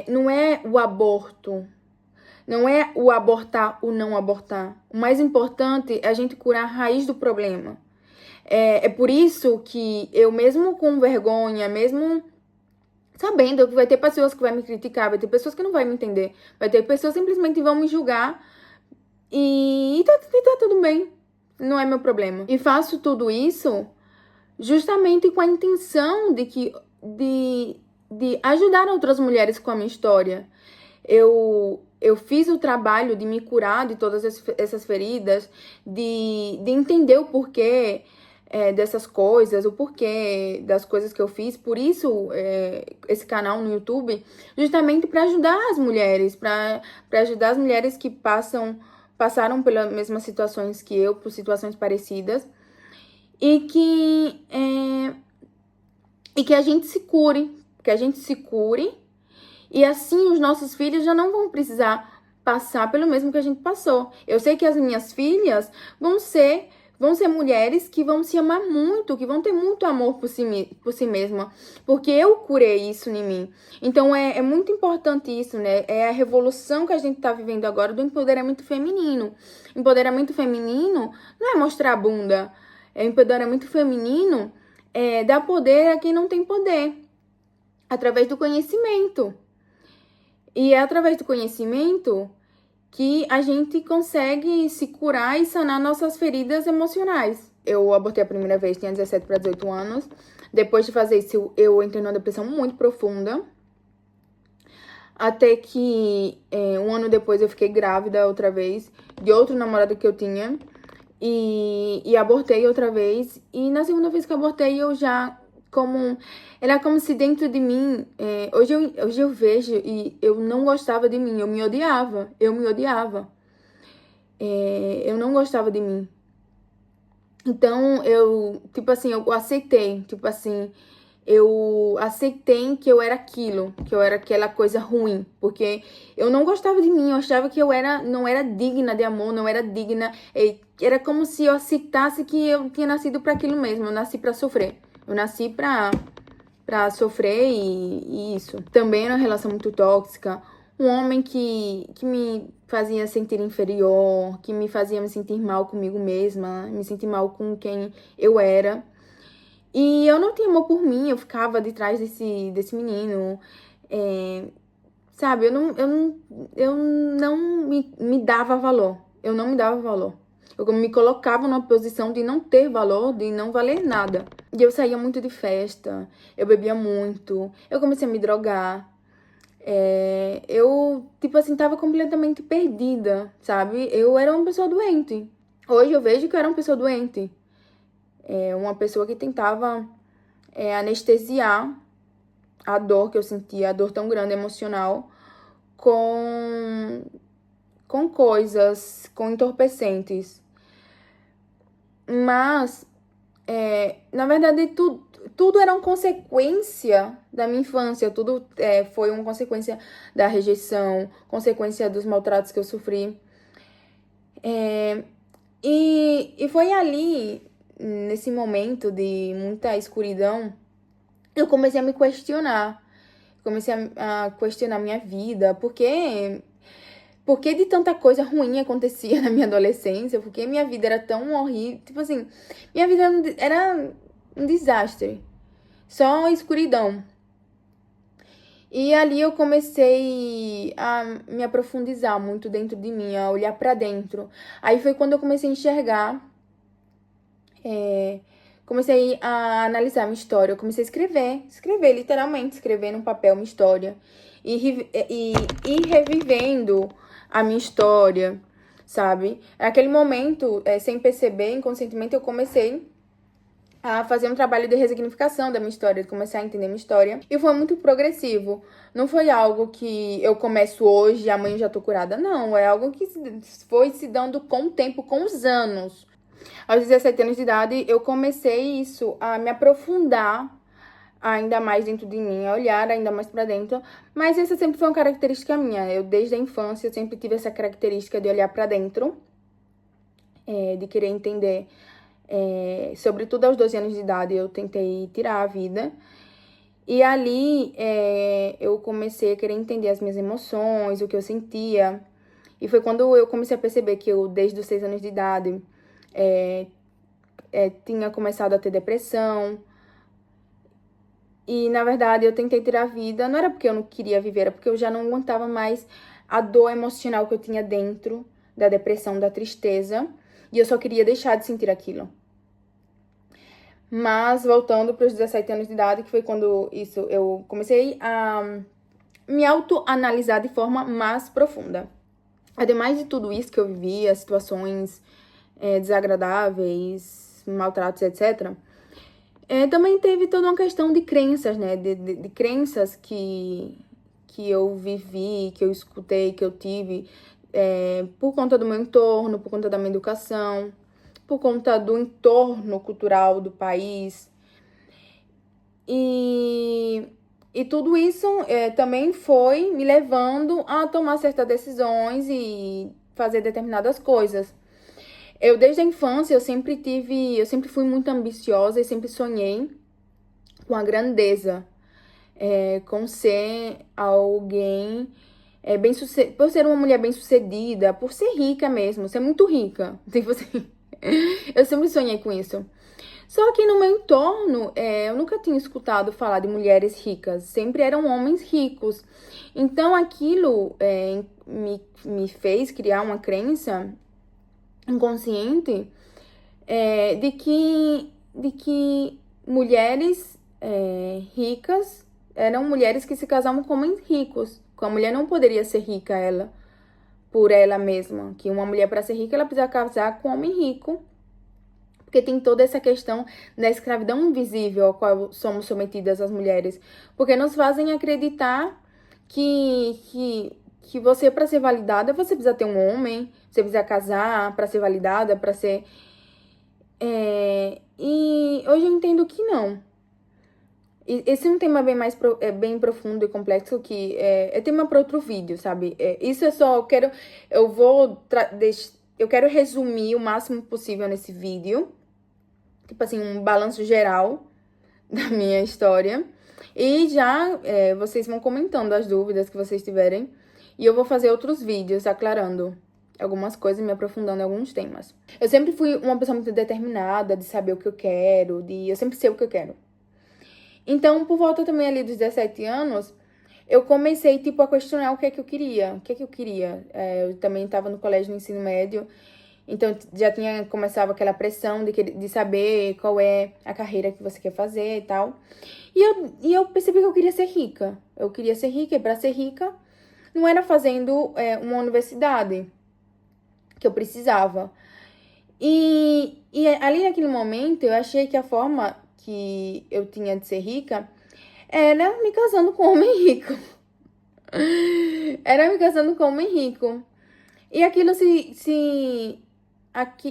não é o aborto, não é o abortar ou não abortar. O mais importante é a gente curar a raiz do problema. É por isso que eu, mesmo com vergonha, mesmo sabendo que vai ter pessoas que vão me criticar, vai ter pessoas que não vão me entender, vai ter pessoas que simplesmente vão me julgar e tá tudo bem, não é meu problema. E faço tudo isso justamente com a intenção de ajudar outras mulheres com a minha história. Eu fiz o trabalho de me curar de todas essas feridas, de entender o porquê dessas coisas, o porquê das coisas que eu fiz. Por isso, esse canal no YouTube, justamente para ajudar as mulheres, para ajudar as mulheres que passaram pelas mesmas situações que eu, por situações parecidas, e que a gente se cure, e assim os nossos filhos já não vão precisar passar pelo mesmo que a gente passou. Eu sei que as minhas filhas vão ser mulheres que vão se amar muito, que vão ter muito amor por si mesma, porque eu curei isso em mim. Então é muito importante isso, né? É a revolução que a gente tá vivendo agora do empoderamento feminino. Empoderamento feminino não é mostrar a bunda. Empoderamento feminino dar poder a quem não tem poder, através do conhecimento. E é através do conhecimento que a gente consegue se curar e sanar nossas feridas emocionais. Eu abortei a primeira vez, tinha 17 para 18 anos. Depois de fazer isso, eu entrei numa depressão muito profunda. Até que um ano depois eu fiquei grávida outra vez, de outro namorado que eu tinha. E abortei outra vez. E na segunda vez que eu abortei, eu já era como se dentro de mim, hoje eu vejo, e eu não gostava de mim, eu me odiava, eu não gostava de mim. Então, eu aceitei, eu aceitei que eu era aquilo, que eu era aquela coisa ruim, porque eu não gostava de mim, eu achava que eu não era digna de amor, não era digna, era como se eu aceitasse que eu tinha nascido para aquilo mesmo, eu nasci para sofrer. Eu nasci pra sofrer e isso. Também era uma relação muito tóxica. Um homem que me fazia sentir inferior, que me fazia me sentir mal comigo mesma, me sentir mal com quem eu era. E eu não tinha amor por mim, eu ficava de trás desse menino. Sabe, eu não me dava valor. Eu não me dava valor. Eu me colocava numa posição de não ter valor, de não valer nada. E eu saía muito de festa, eu bebia muito, eu comecei a me drogar. Eu, tava completamente perdida, sabe? Eu era uma pessoa doente. Hoje eu vejo que eu era uma pessoa doente. Uma pessoa que tentava anestesiar a dor que eu sentia, a dor tão grande emocional, com coisas, com entorpecentes. Mas, na verdade, tudo era uma consequência da minha infância, tudo foi uma consequência da rejeição, consequência dos maltratos que eu sofri. E foi ali, nesse momento de muita escuridão, eu comecei a me questionar. Comecei a questionar minha vida, por que de tanta coisa ruim acontecia na minha adolescência? Por que minha vida era tão horrível? Minha vida era um desastre. Só escuridão. E ali eu comecei a me aprofundizar muito dentro de mim, a olhar pra dentro. Aí foi quando eu comecei a enxergar, comecei a analisar minha história. Eu comecei a escrever, literalmente, escrever num papel minha história. E ir revivendo a minha história, sabe? Naquele momento, sem perceber, inconscientemente, eu comecei a fazer um trabalho de ressignificação da minha história, de começar a entender minha história. E foi muito progressivo. Não foi algo que eu começo hoje e amanhã já tô curada. Não, é algo que foi se dando com o tempo, com os anos. Aos 17 anos de idade, eu comecei isso, a me aprofundar ainda mais dentro de mim, a olhar ainda mais para dentro. Mas essa sempre foi uma característica minha. Eu, desde a infância, eu sempre tive essa característica de olhar para dentro, de querer entender. Sobretudo aos 12 anos de idade, eu tentei tirar a vida. E ali, eu comecei a querer entender as minhas emoções, o que eu sentia. E foi quando eu comecei a perceber que eu, desde os 6 anos de idade, tinha começado a ter depressão. E, na verdade, eu tentei tirar a vida. Não era porque eu não queria viver, era porque eu já não aguentava mais a dor emocional que eu tinha dentro da depressão, da tristeza. E eu só queria deixar de sentir aquilo. Mas, voltando para os 17 anos de idade, que foi quando eu comecei a me autoanalisar de forma mais profunda. Ademais de tudo isso que eu vivi, as situações desagradáveis, maltratos, etc., também teve toda uma questão de crenças, né? De crenças que eu vivi, que eu escutei, que eu tive, por conta do meu entorno, por conta da minha educação, por conta do entorno cultural do país. E tudo isso também foi me levando a tomar certas decisões e fazer determinadas coisas. Eu, desde a infância, eu sempre fui muito ambiciosa e sempre sonhei com a grandeza, com ser alguém por ser uma mulher bem-sucedida, por ser rica mesmo, ser muito rica. Tipo assim, eu sempre sonhei com isso. Só que no meu entorno, eu nunca tinha escutado falar de mulheres ricas, sempre eram homens ricos. Então aquilo me fez criar uma crença inconsciente de que mulheres ricas eram mulheres que se casavam com homens ricos. Que a mulher não poderia ser rica por ela mesma. Que uma mulher, para ser rica, ela precisa casar com um homem rico. Porque tem toda essa questão da escravidão invisível a qual somos submetidas as mulheres. Porque nos fazem acreditar que você, para ser validada, você precisa ter um homem, você precisa casar para ser validada, para ser... E hoje eu entendo que não. Esse é um tema bem profundo e complexo que é tema para outro vídeo, sabe? Isso é só, eu quero resumir o máximo possível nesse vídeo. Tipo assim, um balanço geral da minha história. E já vocês vão comentando as dúvidas que vocês tiverem. E eu vou fazer outros vídeos aclarando algumas coisas e me aprofundando em alguns temas. Eu sempre fui uma pessoa muito determinada de saber o que eu quero, eu sempre sei o que eu quero. Então, por volta também ali dos 17 anos, eu comecei, tipo, a questionar o que é que eu queria. O que é que eu queria? Eu também estava no colégio no ensino médio, então já começava aquela pressão de saber qual é a carreira que você quer fazer e tal. E eu percebi que eu queria ser rica. Eu queria ser rica, e para ser rica, não era fazendo uma universidade que eu precisava. E ali naquele momento, eu achei que a forma que eu tinha de ser rica era me casando com um homem rico. Era me casando com um homem rico. E aquilo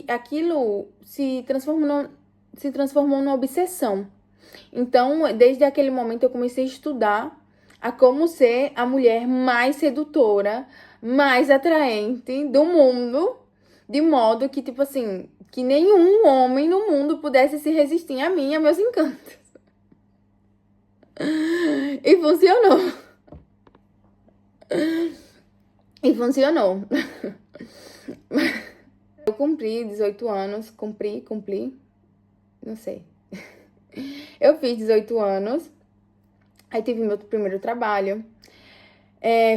aquilo se transformou numa obsessão. Então, desde aquele momento, eu comecei a estudar a como ser a mulher mais sedutora, mais atraente do mundo, de modo que, tipo assim, que nenhum homem no mundo pudesse se resistir a mim e a meus encantos. E funcionou. E funcionou. Eu cumpri 18 anos, cumpri, não sei. Eu fiz 18 anos, aí tive meu primeiro trabalho.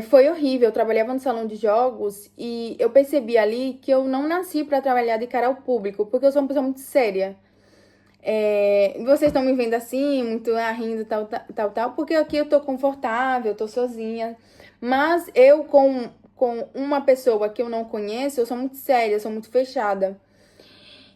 Foi horrível, eu trabalhava no salão de jogos e eu percebi ali que eu não nasci pra trabalhar de cara ao público, porque eu sou uma pessoa muito séria. Vocês estão me vendo assim, muito rindo, tal, porque aqui eu tô confortável, eu tô sozinha. Mas eu, com uma pessoa que eu não conheço, eu sou muito séria, eu sou muito fechada.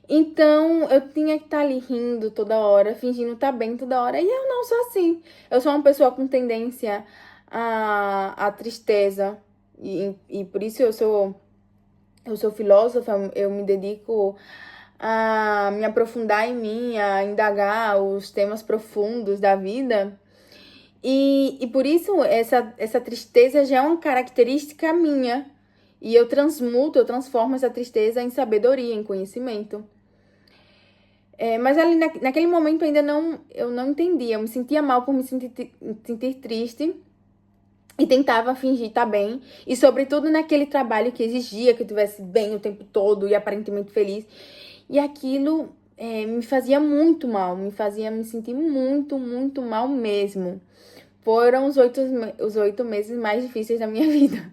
Então, eu tinha que estar ali rindo toda hora, fingindo estar bem toda hora. E eu não sou assim. Eu sou uma pessoa com tendência à tristeza. E por isso eu sou filósofa, eu me dedico a me aprofundar em mim, a indagar os temas profundos da vida. E por isso essa tristeza já é uma característica minha. E eu transformo essa tristeza em sabedoria, em conhecimento. Mas ali naquele momento eu não entendia. Eu me sentia mal por me sentir triste. E tentava fingir estar bem. E sobretudo naquele trabalho que exigia que eu estivesse bem o tempo todo e aparentemente feliz. E aquilo me fazia muito mal. Me fazia me sentir muito, muito mal mesmo. Foram os 8 meses mais difíceis da minha vida.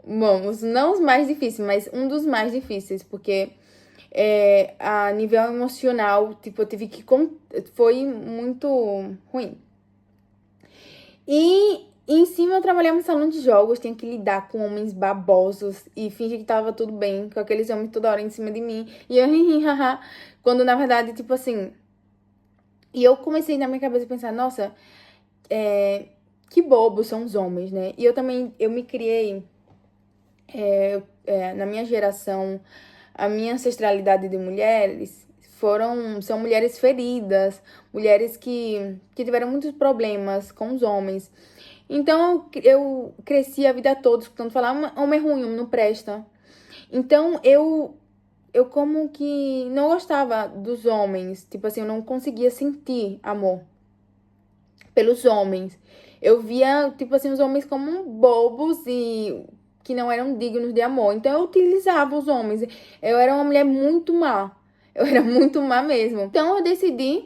Bom, não os mais difíceis, mas um dos mais difíceis, porque a nível emocional, tipo, eu tive que... Foi muito ruim. E em cima eu trabalhava no salão de jogos, tinha que lidar com homens babosos e fingir que tava tudo bem, com aqueles homens toda hora em cima de mim. E eu haha, quando na verdade, tipo assim... E eu comecei na minha cabeça a pensar, nossa, que bobos são os homens, né? E eu me criei... na minha geração, a minha ancestralidade de mulheres são mulheres feridas, mulheres que tiveram muitos problemas com os homens. Então, eu cresci a vida toda escutando falar, homem é ruim, homem não presta. Então, eu como que não gostava dos homens. Tipo assim, eu não conseguia sentir amor pelos homens. Eu via, tipo assim, os homens como bobos e que não eram dignos de amor. Então, eu utilizava os homens. Eu era uma mulher muito má. Eu era muito má mesmo. Então, eu decidi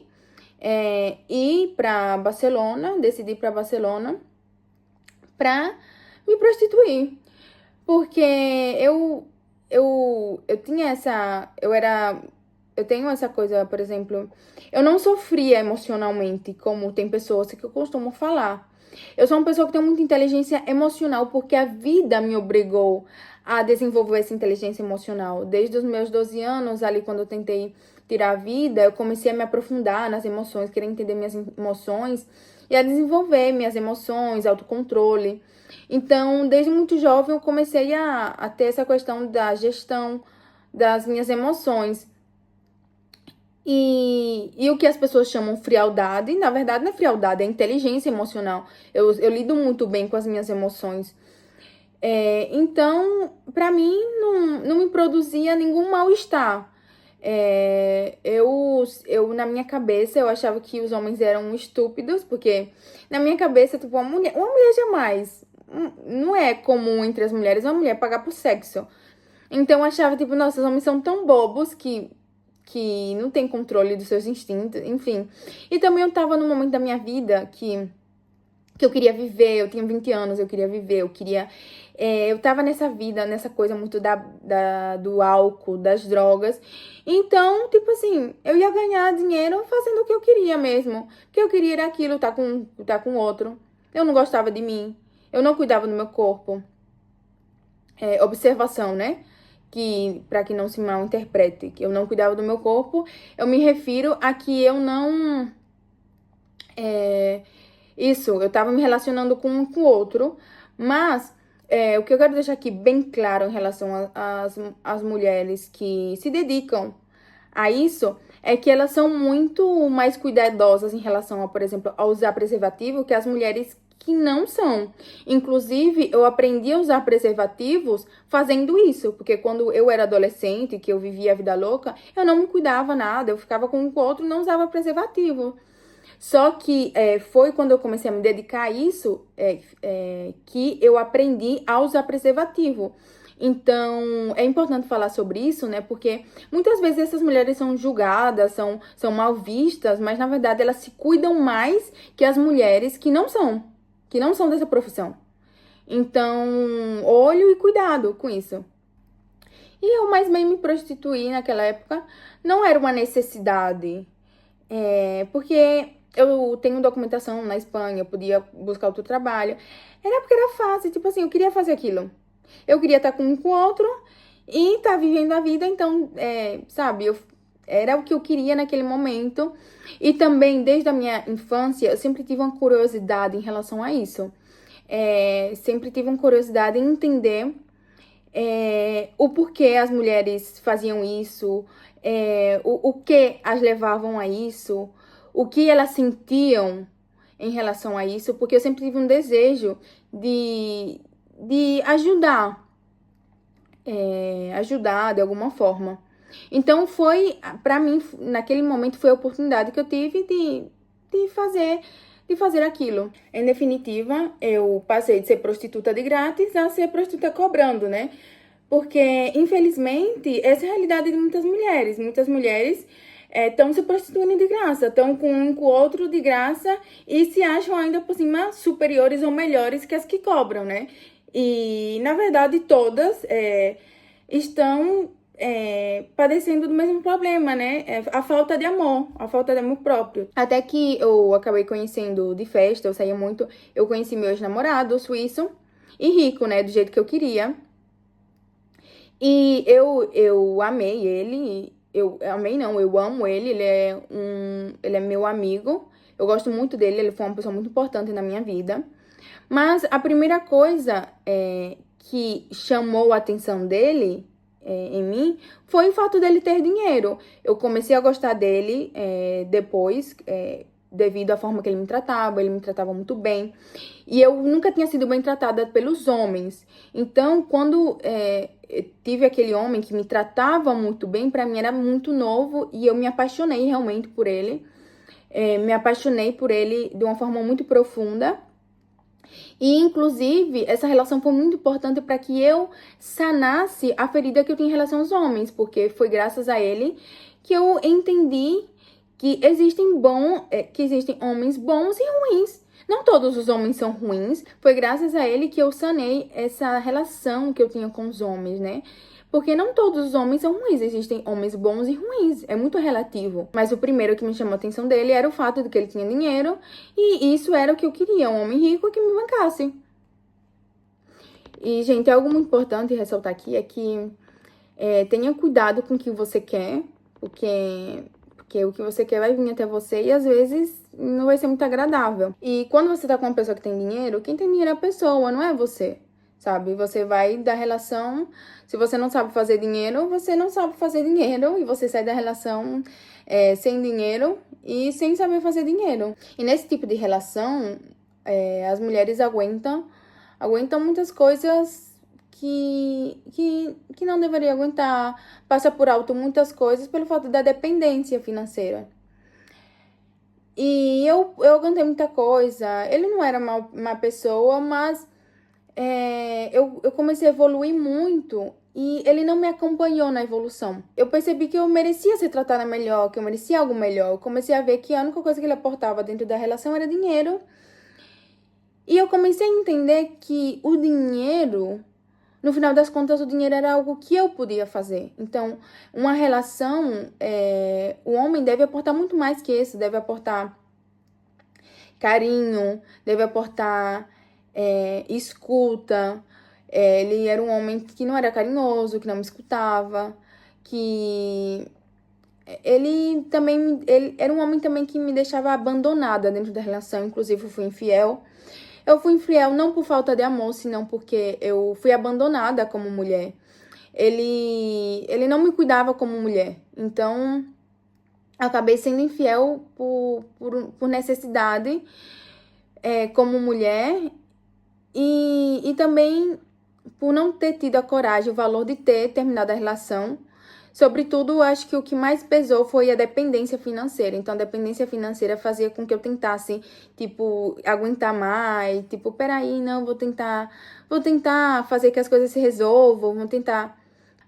ir pra Barcelona. Decidi ir pra Barcelona pra me prostituir. Porque eu tinha eu tenho essa coisa, por exemplo, eu não sofria emocionalmente, como tem pessoas que eu costumo falar. Eu sou uma pessoa que tem muita inteligência emocional, porque a vida me obrigou a desenvolver essa inteligência emocional. Desde os meus 12 anos, ali quando eu tentei tirar a vida, eu comecei a me aprofundar nas emoções, querer entender minhas emoções e a desenvolver minhas emoções, autocontrole. Então, desde muito jovem, eu comecei a ter essa questão da gestão das minhas emoções. E o que as pessoas chamam frialdade, na verdade não é frialdade, é inteligência emocional. Eu lido muito bem com as minhas emoções. Então, pra mim, não me produzia nenhum mal-estar. Na minha cabeça, eu achava que os homens eram estúpidos, porque na minha cabeça, tipo, uma mulher jamais, não é comum entre as mulheres uma mulher pagar por sexo. Então, eu achava, tipo, nossa, os homens são tão bobos que não tem controle dos seus instintos, enfim. E também eu tava num momento da minha vida que eu queria viver, eu tinha 20 anos, eu queria viver, eu tava nessa vida, nessa coisa muito do álcool, das drogas. Então, tipo assim, eu ia ganhar dinheiro fazendo o que eu queria mesmo. O que eu queria era aquilo, tá com outro. Eu não gostava de mim, eu não cuidava do meu corpo. Observação, né? Que, para que não se mal interprete, que eu não cuidava do meu corpo, eu me refiro a que eu não... eu tava me relacionando com um com o outro, mas o que eu quero deixar aqui bem claro em relação às mulheres que se dedicam a isso é que elas são muito mais cuidadosas em relação a, por exemplo, a usar preservativo que as mulheres que não são. Inclusive, eu aprendi a usar preservativos fazendo isso, porque quando eu era adolescente, que eu vivia a vida louca, eu não me cuidava nada, eu ficava com o outro e não usava preservativo. Só que foi quando eu comecei a me dedicar a isso que eu aprendi a usar preservativo. Então, é importante falar sobre isso, né? Porque muitas vezes essas mulheres são julgadas, são mal vistas, mas na verdade elas se cuidam mais que as mulheres que não são dessa profissão. Então, olho e cuidado com isso. E eu mais bem me prostituí naquela época, não era uma necessidade, porque eu tenho documentação na Espanha, eu podia buscar outro trabalho. Era porque era fácil, tipo assim, eu queria fazer aquilo. Eu queria estar com um com o outro e estar vivendo a vida, então, sabe, era o que eu queria naquele momento. E também, desde a minha infância, eu sempre tive uma curiosidade em relação a isso. Sempre tive uma curiosidade em entender o porquê as mulheres faziam isso, o que as levavam a isso, o que elas sentiam em relação a isso, porque eu sempre tive um desejo de ajudar, ajudar de alguma forma. Então pra mim, naquele momento foi a oportunidade que eu tive de fazer aquilo. Em definitiva, eu passei de ser prostituta de grátis a ser prostituta cobrando, né? Porque, infelizmente, essa é a realidade de muitas mulheres. Muitas mulheres estão se prostituindo de graça, estão com um com o outro de graça e se acham ainda por cima superiores ou melhores que as que cobram, né? E, na verdade, todas estão padecendo do mesmo problema, né? A falta de amor próprio. Até que eu acabei conhecendo de festa, eu saía muito, eu conheci meu ex-namorado, suíço, e rico, né? Do jeito que eu queria. E eu amei ele, eu amei não, eu amo ele, ele é meu amigo, eu gosto muito dele, ele foi uma pessoa muito importante na minha vida. Mas a primeira coisa que chamou a atenção dele em mim foi o fato dele ter dinheiro. Eu comecei a gostar dele depois, devido à forma que ele me tratava muito bem. E eu nunca tinha sido bem tratada pelos homens. Então, quando tive aquele homem que me tratava muito bem, pra mim era muito novo e eu me apaixonei realmente por ele. Me apaixonei por ele de uma forma muito profunda. E, inclusive, essa relação foi muito importante para que eu sanasse a ferida que eu tinha em relação aos homens, porque foi graças a ele que eu entendi que existem homens bons e ruins. Não todos os homens são ruins. Foi graças a ele que eu sanei essa relação que eu tinha com os homens, né? Porque não todos os homens são ruins, existem homens bons e ruins, é muito relativo. Mas o primeiro que me chamou a atenção dele era o fato de que ele tinha dinheiro, e isso era o que eu queria, um homem rico que me bancasse. E, gente, algo muito importante ressaltar aqui é que tenha cuidado com o que você quer, porque o que você quer vai vir até você e às vezes não vai ser muito agradável. E quando você tá com uma pessoa que tem dinheiro, quem tem dinheiro é a pessoa, não é você. Sabe? Você vai da relação. Se você não sabe fazer dinheiro, você não sabe fazer dinheiro. E você sai da relação sem dinheiro e sem saber fazer dinheiro. E nesse tipo de relação, as mulheres aguentam muitas coisas que não deveria aguentar. Passa por alto muitas coisas pelo fato da dependência financeira. E eu aguentei muita coisa. Ele não era uma pessoa, mas eu comecei a evoluir muito e ele não me acompanhou na evolução. Eu percebi que eu merecia ser tratada melhor, que eu merecia algo melhor. Eu comecei a ver que a única coisa que ele aportava dentro da relação era dinheiro. E eu comecei a entender que o dinheiro, no final das contas, o dinheiro era algo que eu podia fazer. Então, uma relação, o homem deve aportar muito mais que isso, deve aportar carinho, deve aportar escuta. Ele era um homem que não era carinhoso, que não me escutava, que ele era um homem também que me deixava abandonada dentro da relação. Inclusive, eu fui infiel. Eu fui infiel não por falta de amor, senão porque eu fui abandonada como mulher. Ele não me cuidava como mulher. Então, eu acabei sendo infiel por necessidade como mulher. E também por não ter tido a coragem, o valor de ter terminado a relação. Sobretudo, acho que o que mais pesou foi a dependência financeira. Então, a dependência financeira fazia com que eu tentasse, tipo, aguentar mais. Tipo, peraí, não, vou tentar fazer que as coisas se resolvam, vou tentar.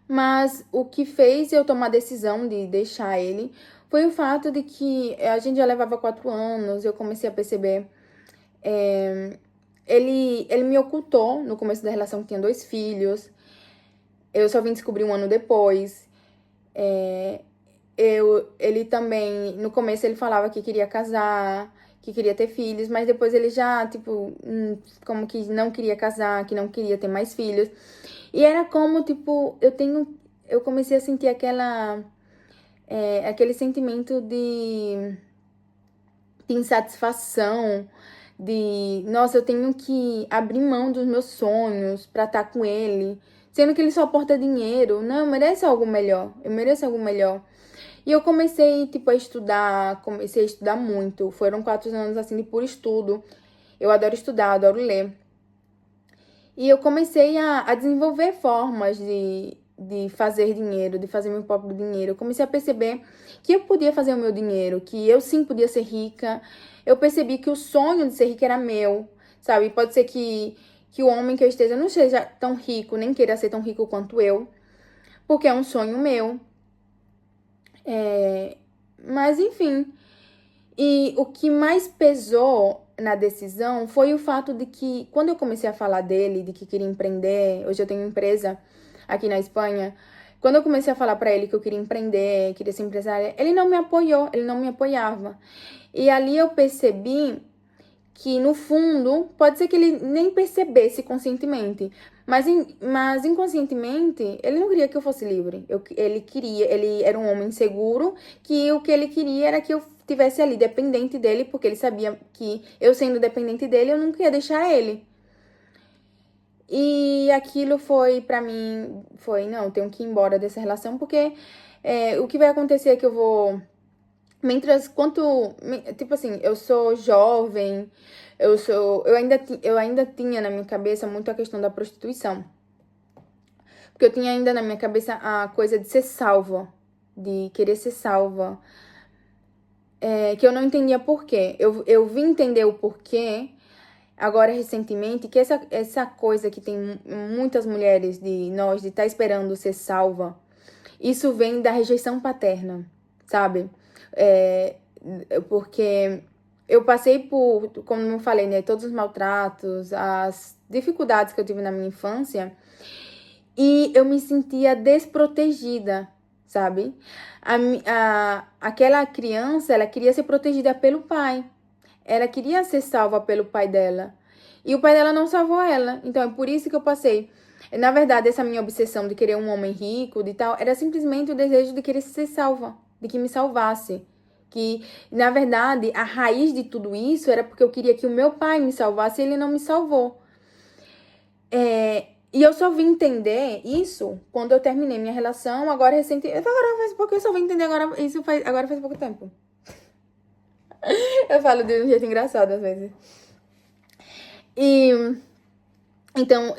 Mas o que fez eu tomar a decisão de deixar ele foi o fato de que a gente já levava 4 anos, eu comecei a perceber. Ele me ocultou no começo da relação que tinha 2 filhos. Eu só vim descobrir 1 ano depois. Ele também, no começo ele falava que queria casar, que queria ter filhos, mas depois ele já, tipo, como que não queria casar, que não queria ter mais filhos. E era como, tipo, eu comecei a sentir aquele sentimento de insatisfação, nossa, eu tenho que abrir mão dos meus sonhos pra estar com ele, sendo que ele só aporta dinheiro. Não, eu mereço algo melhor, eu mereço algo melhor. E eu comecei, tipo, comecei a estudar muito. Foram 4 anos, assim, de puro estudo. Eu adoro estudar, adoro ler. E eu comecei a desenvolver formas de fazer dinheiro, de fazer meu próprio dinheiro. Eu comecei a perceber que eu podia fazer o meu dinheiro, que eu sim podia ser rica. Eu percebi que o sonho de ser rica era meu, sabe? Pode ser que o homem que eu esteja não seja tão rico, nem queira ser tão rico quanto eu, porque é um sonho meu. Mas enfim. E o que mais pesou na decisão foi o fato de que, quando eu comecei a falar dele, de que queria empreender, hoje eu tenho empresa aqui na Espanha. Quando eu comecei a falar pra ele que eu queria empreender, queria ser empresária, ele não me apoiou, ele não me apoiava. E ali eu percebi que, no fundo, pode ser que ele nem percebesse conscientemente, mas inconscientemente, ele não queria que eu fosse livre. Ele era um homem seguro, que o que ele queria era que eu estivesse ali dependente dele, porque ele sabia que eu sendo dependente dele, eu nunca ia deixar ele. E aquilo foi pra mim, não, eu tenho que ir embora dessa relação, porque o que vai acontecer é que eu vou tipo assim, eu sou jovem, eu ainda tinha na minha cabeça muito a questão da prostituição. Porque eu tinha ainda na minha cabeça a coisa de ser salva, de querer ser salva. Que eu não entendia por quê. Eu vim entender o porquê agora recentemente, que essa coisa que tem muitas mulheres de nós, de estar esperando ser salva, isso vem da rejeição paterna, sabe? É, porque eu passei por, como eu falei, né, todos os maltratos, as dificuldades que eu tive na minha infância, e eu me sentia desprotegida, sabe? Aquela criança, ela queria ser protegida pelo pai. Ela queria ser salva pelo pai dela. E o pai dela não salvou ela. Então é por isso que eu passei. Na verdade, essa minha obsessão de querer um homem rico, de tal, era simplesmente o desejo de querer ser salva, de que me salvasse. Que, na verdade, a raiz de tudo isso era porque eu queria que o meu pai me salvasse e ele não me salvou. E eu só vim entender isso quando eu terminei minha relação, agora recente. Agora faz pouco, eu só vim entender agora faz pouco tempo. Eu falo de um jeito engraçado às vezes. E então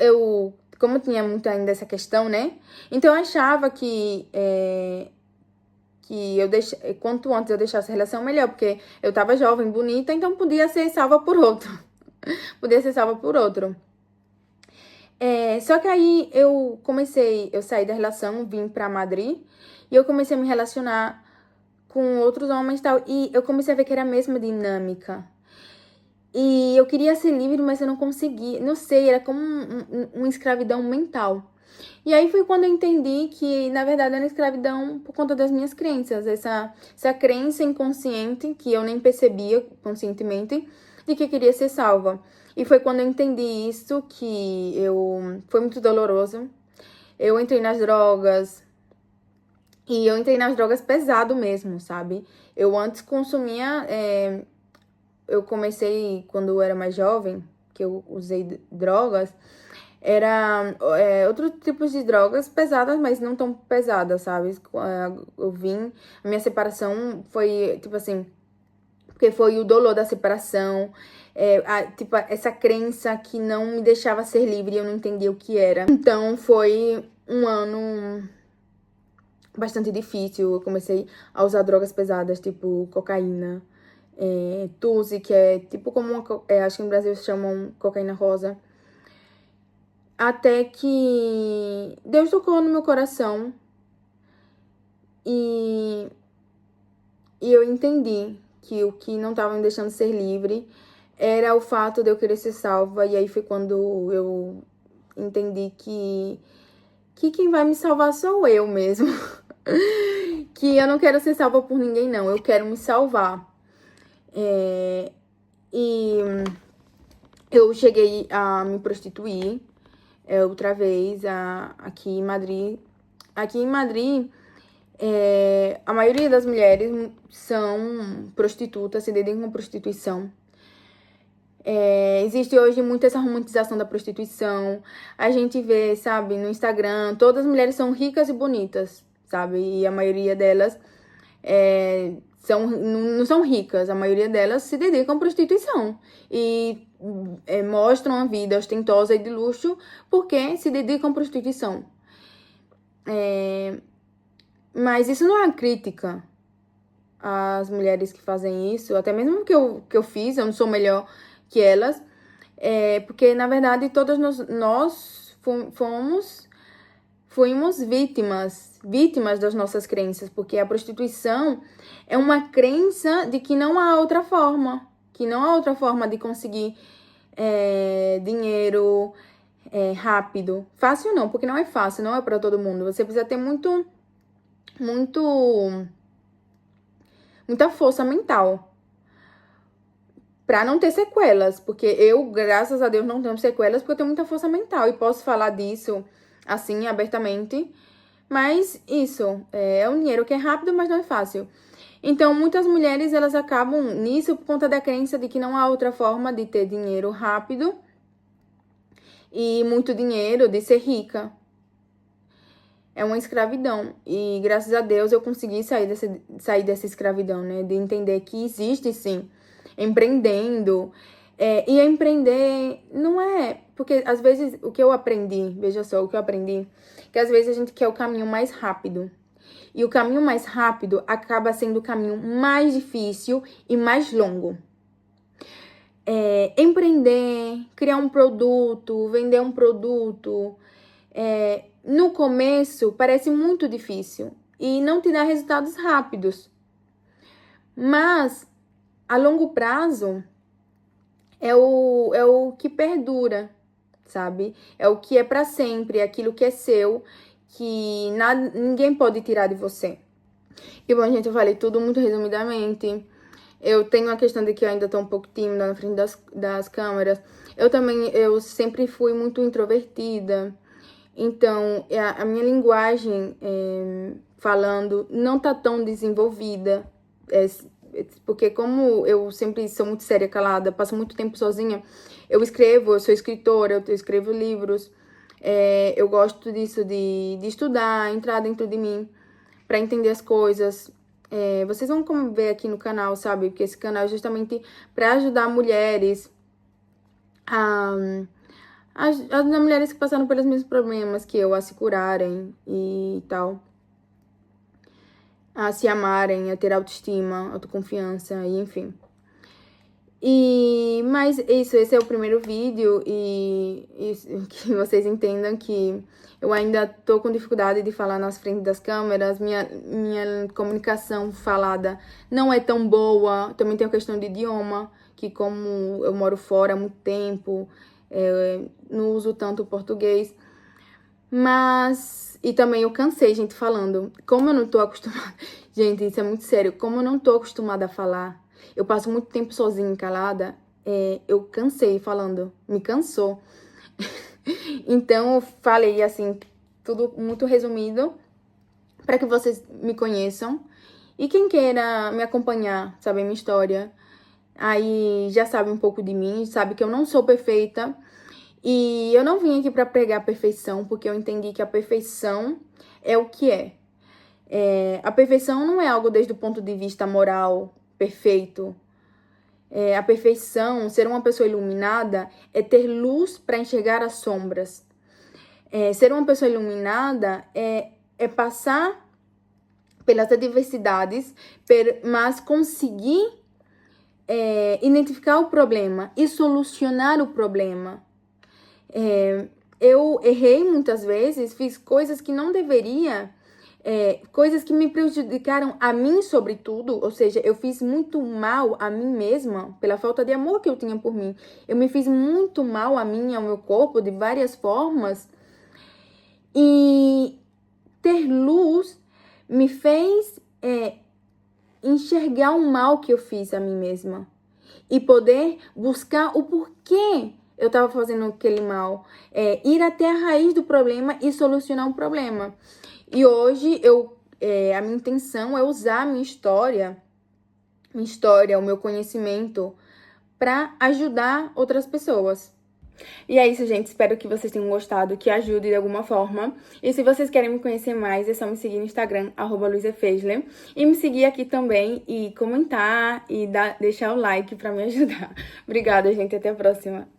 como tinha muito ainda essa questão, né? Então eu achava que quanto antes eu deixasse a relação, melhor, porque eu tava jovem, bonita, então podia ser salva por outro. Podia ser salva por outro. Só que aí eu saí da relação, vim pra Madrid, e eu comecei a me relacionar com outros homens e tal, e eu comecei a ver que era a mesma dinâmica. E eu queria ser livre, mas eu não conseguia. Não sei, era como uma escravidão mental. E aí foi quando eu entendi que, na verdade, era escravidão por conta das minhas crenças. Essa crença inconsciente, que eu nem percebia conscientemente, de que eu queria ser salva. E foi quando eu entendi isso que foi muito doloroso. Eu entrei nas drogas. E eu entrei nas drogas pesado mesmo, sabe? Eu antes consumia... eu comecei quando eu era mais jovem, que eu usei drogas, era outros tipos de drogas pesadas, mas não tão pesadas, sabe? A minha separação foi, tipo assim, porque foi o dolor da separação, tipo, essa crença que não me deixava ser livre e eu não entendia o que era. Então, foi um ano bastante difícil. Eu comecei a usar drogas pesadas, tipo cocaína, Tuzi, que é tipo como acho que no Brasil se chamam cocaína rosa. Até que Deus tocou no meu coração e eu entendi que o que não estava me deixando ser livre era o fato de eu querer ser salva. E aí foi quando eu entendi que quem vai me salvar sou eu mesmo. Que eu não quero ser salva por ninguém, não. Eu quero me salvar. E eu cheguei a me prostituir outra vez aqui em Madrid. Aqui em Madrid, a maioria das mulheres são prostitutas, se dedicam à prostituição. Existe hoje muita essa romantização da prostituição. A gente vê, sabe, no Instagram, todas as mulheres são ricas e bonitas, sabe? E a maioria delas não são ricas, a maioria delas se dedicam à prostituição. E mostram a vida ostentosa e de luxo porque se dedicam à prostituição. Mas isso não é uma crítica às mulheres que fazem isso, até mesmo que eu fiz, eu não sou melhor que elas, porque na verdade todas nós fomos vítimas das nossas crenças, porque a prostituição é uma crença de que não há outra forma, de conseguir dinheiro rápido. Fácil não, porque não é fácil, não é para todo mundo. Você precisa ter muita força mental para não ter sequelas, porque eu, graças a Deus, não tenho sequelas, porque eu tenho muita força mental e posso falar disso assim, abertamente. Mas isso, é um dinheiro que é rápido, mas não é fácil. Então, muitas mulheres, elas acabam nisso por conta da crença de que não há outra forma de ter dinheiro rápido e muito dinheiro, de ser rica. É uma escravidão. E, graças a Deus, eu consegui sair dessa escravidão, né? De entender que existe, sim, empreendendo. E empreender não é... Porque, às vezes, o que eu aprendi... Veja só, o que eu aprendi... Que, às vezes, a gente quer o caminho mais rápido. E o caminho mais rápido acaba sendo o caminho mais difícil e mais longo. Empreender, criar um produto, vender um produto... no começo, parece muito difícil. E não te dá resultados rápidos. Mas... a longo prazo, é o que perdura, sabe? É o que é para sempre, é aquilo que é seu, que ninguém pode tirar de você. E bom, gente, eu falei tudo muito resumidamente. Eu tenho a questão de que eu ainda tô um pouco tímida na frente das câmeras. Eu sempre fui muito introvertida. Então, a minha linguagem falando não tá tão desenvolvida. Porque como eu sempre sou muito séria, calada, passo muito tempo sozinha, eu sou escritora, eu escrevo livros, eu gosto disso, de estudar, entrar dentro de mim, para entender as coisas. Vocês vão ver aqui no canal, sabe? Porque esse canal é justamente para ajudar mulheres as mulheres que passaram pelos mesmos problemas que eu, a se curarem e tal. A se amarem, a ter autoestima, autoconfiança, e enfim. Mas esse é o primeiro vídeo e que vocês entendam que eu ainda tô com dificuldade de falar nas frentes das câmeras, minha comunicação falada não é tão boa, também tem a questão de idioma, que como eu moro fora há muito tempo, não uso tanto o português. E também eu cansei, gente, falando. Como eu não tô acostumada... Gente, isso é muito sério. Como eu não tô acostumada a falar, eu passo muito tempo sozinha, calada, eu cansei falando. Me cansou. Então, eu falei, assim, tudo muito resumido, para que vocês me conheçam. E quem queira me acompanhar, saber minha história, aí já sabe um pouco de mim, sabe que eu não sou perfeita. E eu não vim aqui para pregar a perfeição, porque eu entendi que a perfeição é o que é. A perfeição não é algo desde o ponto de vista moral, perfeito. A perfeição, ser uma pessoa iluminada, é ter luz para enxergar as sombras. Ser uma pessoa iluminada é passar pelas adversidades, mas conseguir identificar o problema e solucionar o problema. Eu errei muitas vezes, fiz coisas que não deveria, coisas que me prejudicaram a mim, sobretudo. Ou seja, eu fiz muito mal a mim mesma pela falta de amor que eu tinha por mim. Eu me fiz muito mal a mim, ao meu corpo, de várias formas. E ter luz me fez enxergar o mal que eu fiz a mim mesma e poder buscar o porquê eu estava fazendo aquele mal, ir até a raiz do problema e solucionar o problema. E hoje a minha intenção é usar a minha história, o meu conhecimento, para ajudar outras pessoas. E é isso, gente. Espero que vocês tenham gostado, que ajude de alguma forma. E se vocês querem me conhecer mais, é só me seguir no Instagram, @luisafeisler. E me seguir aqui também e comentar e deixar o like pra me ajudar. Obrigada, gente. Até a próxima.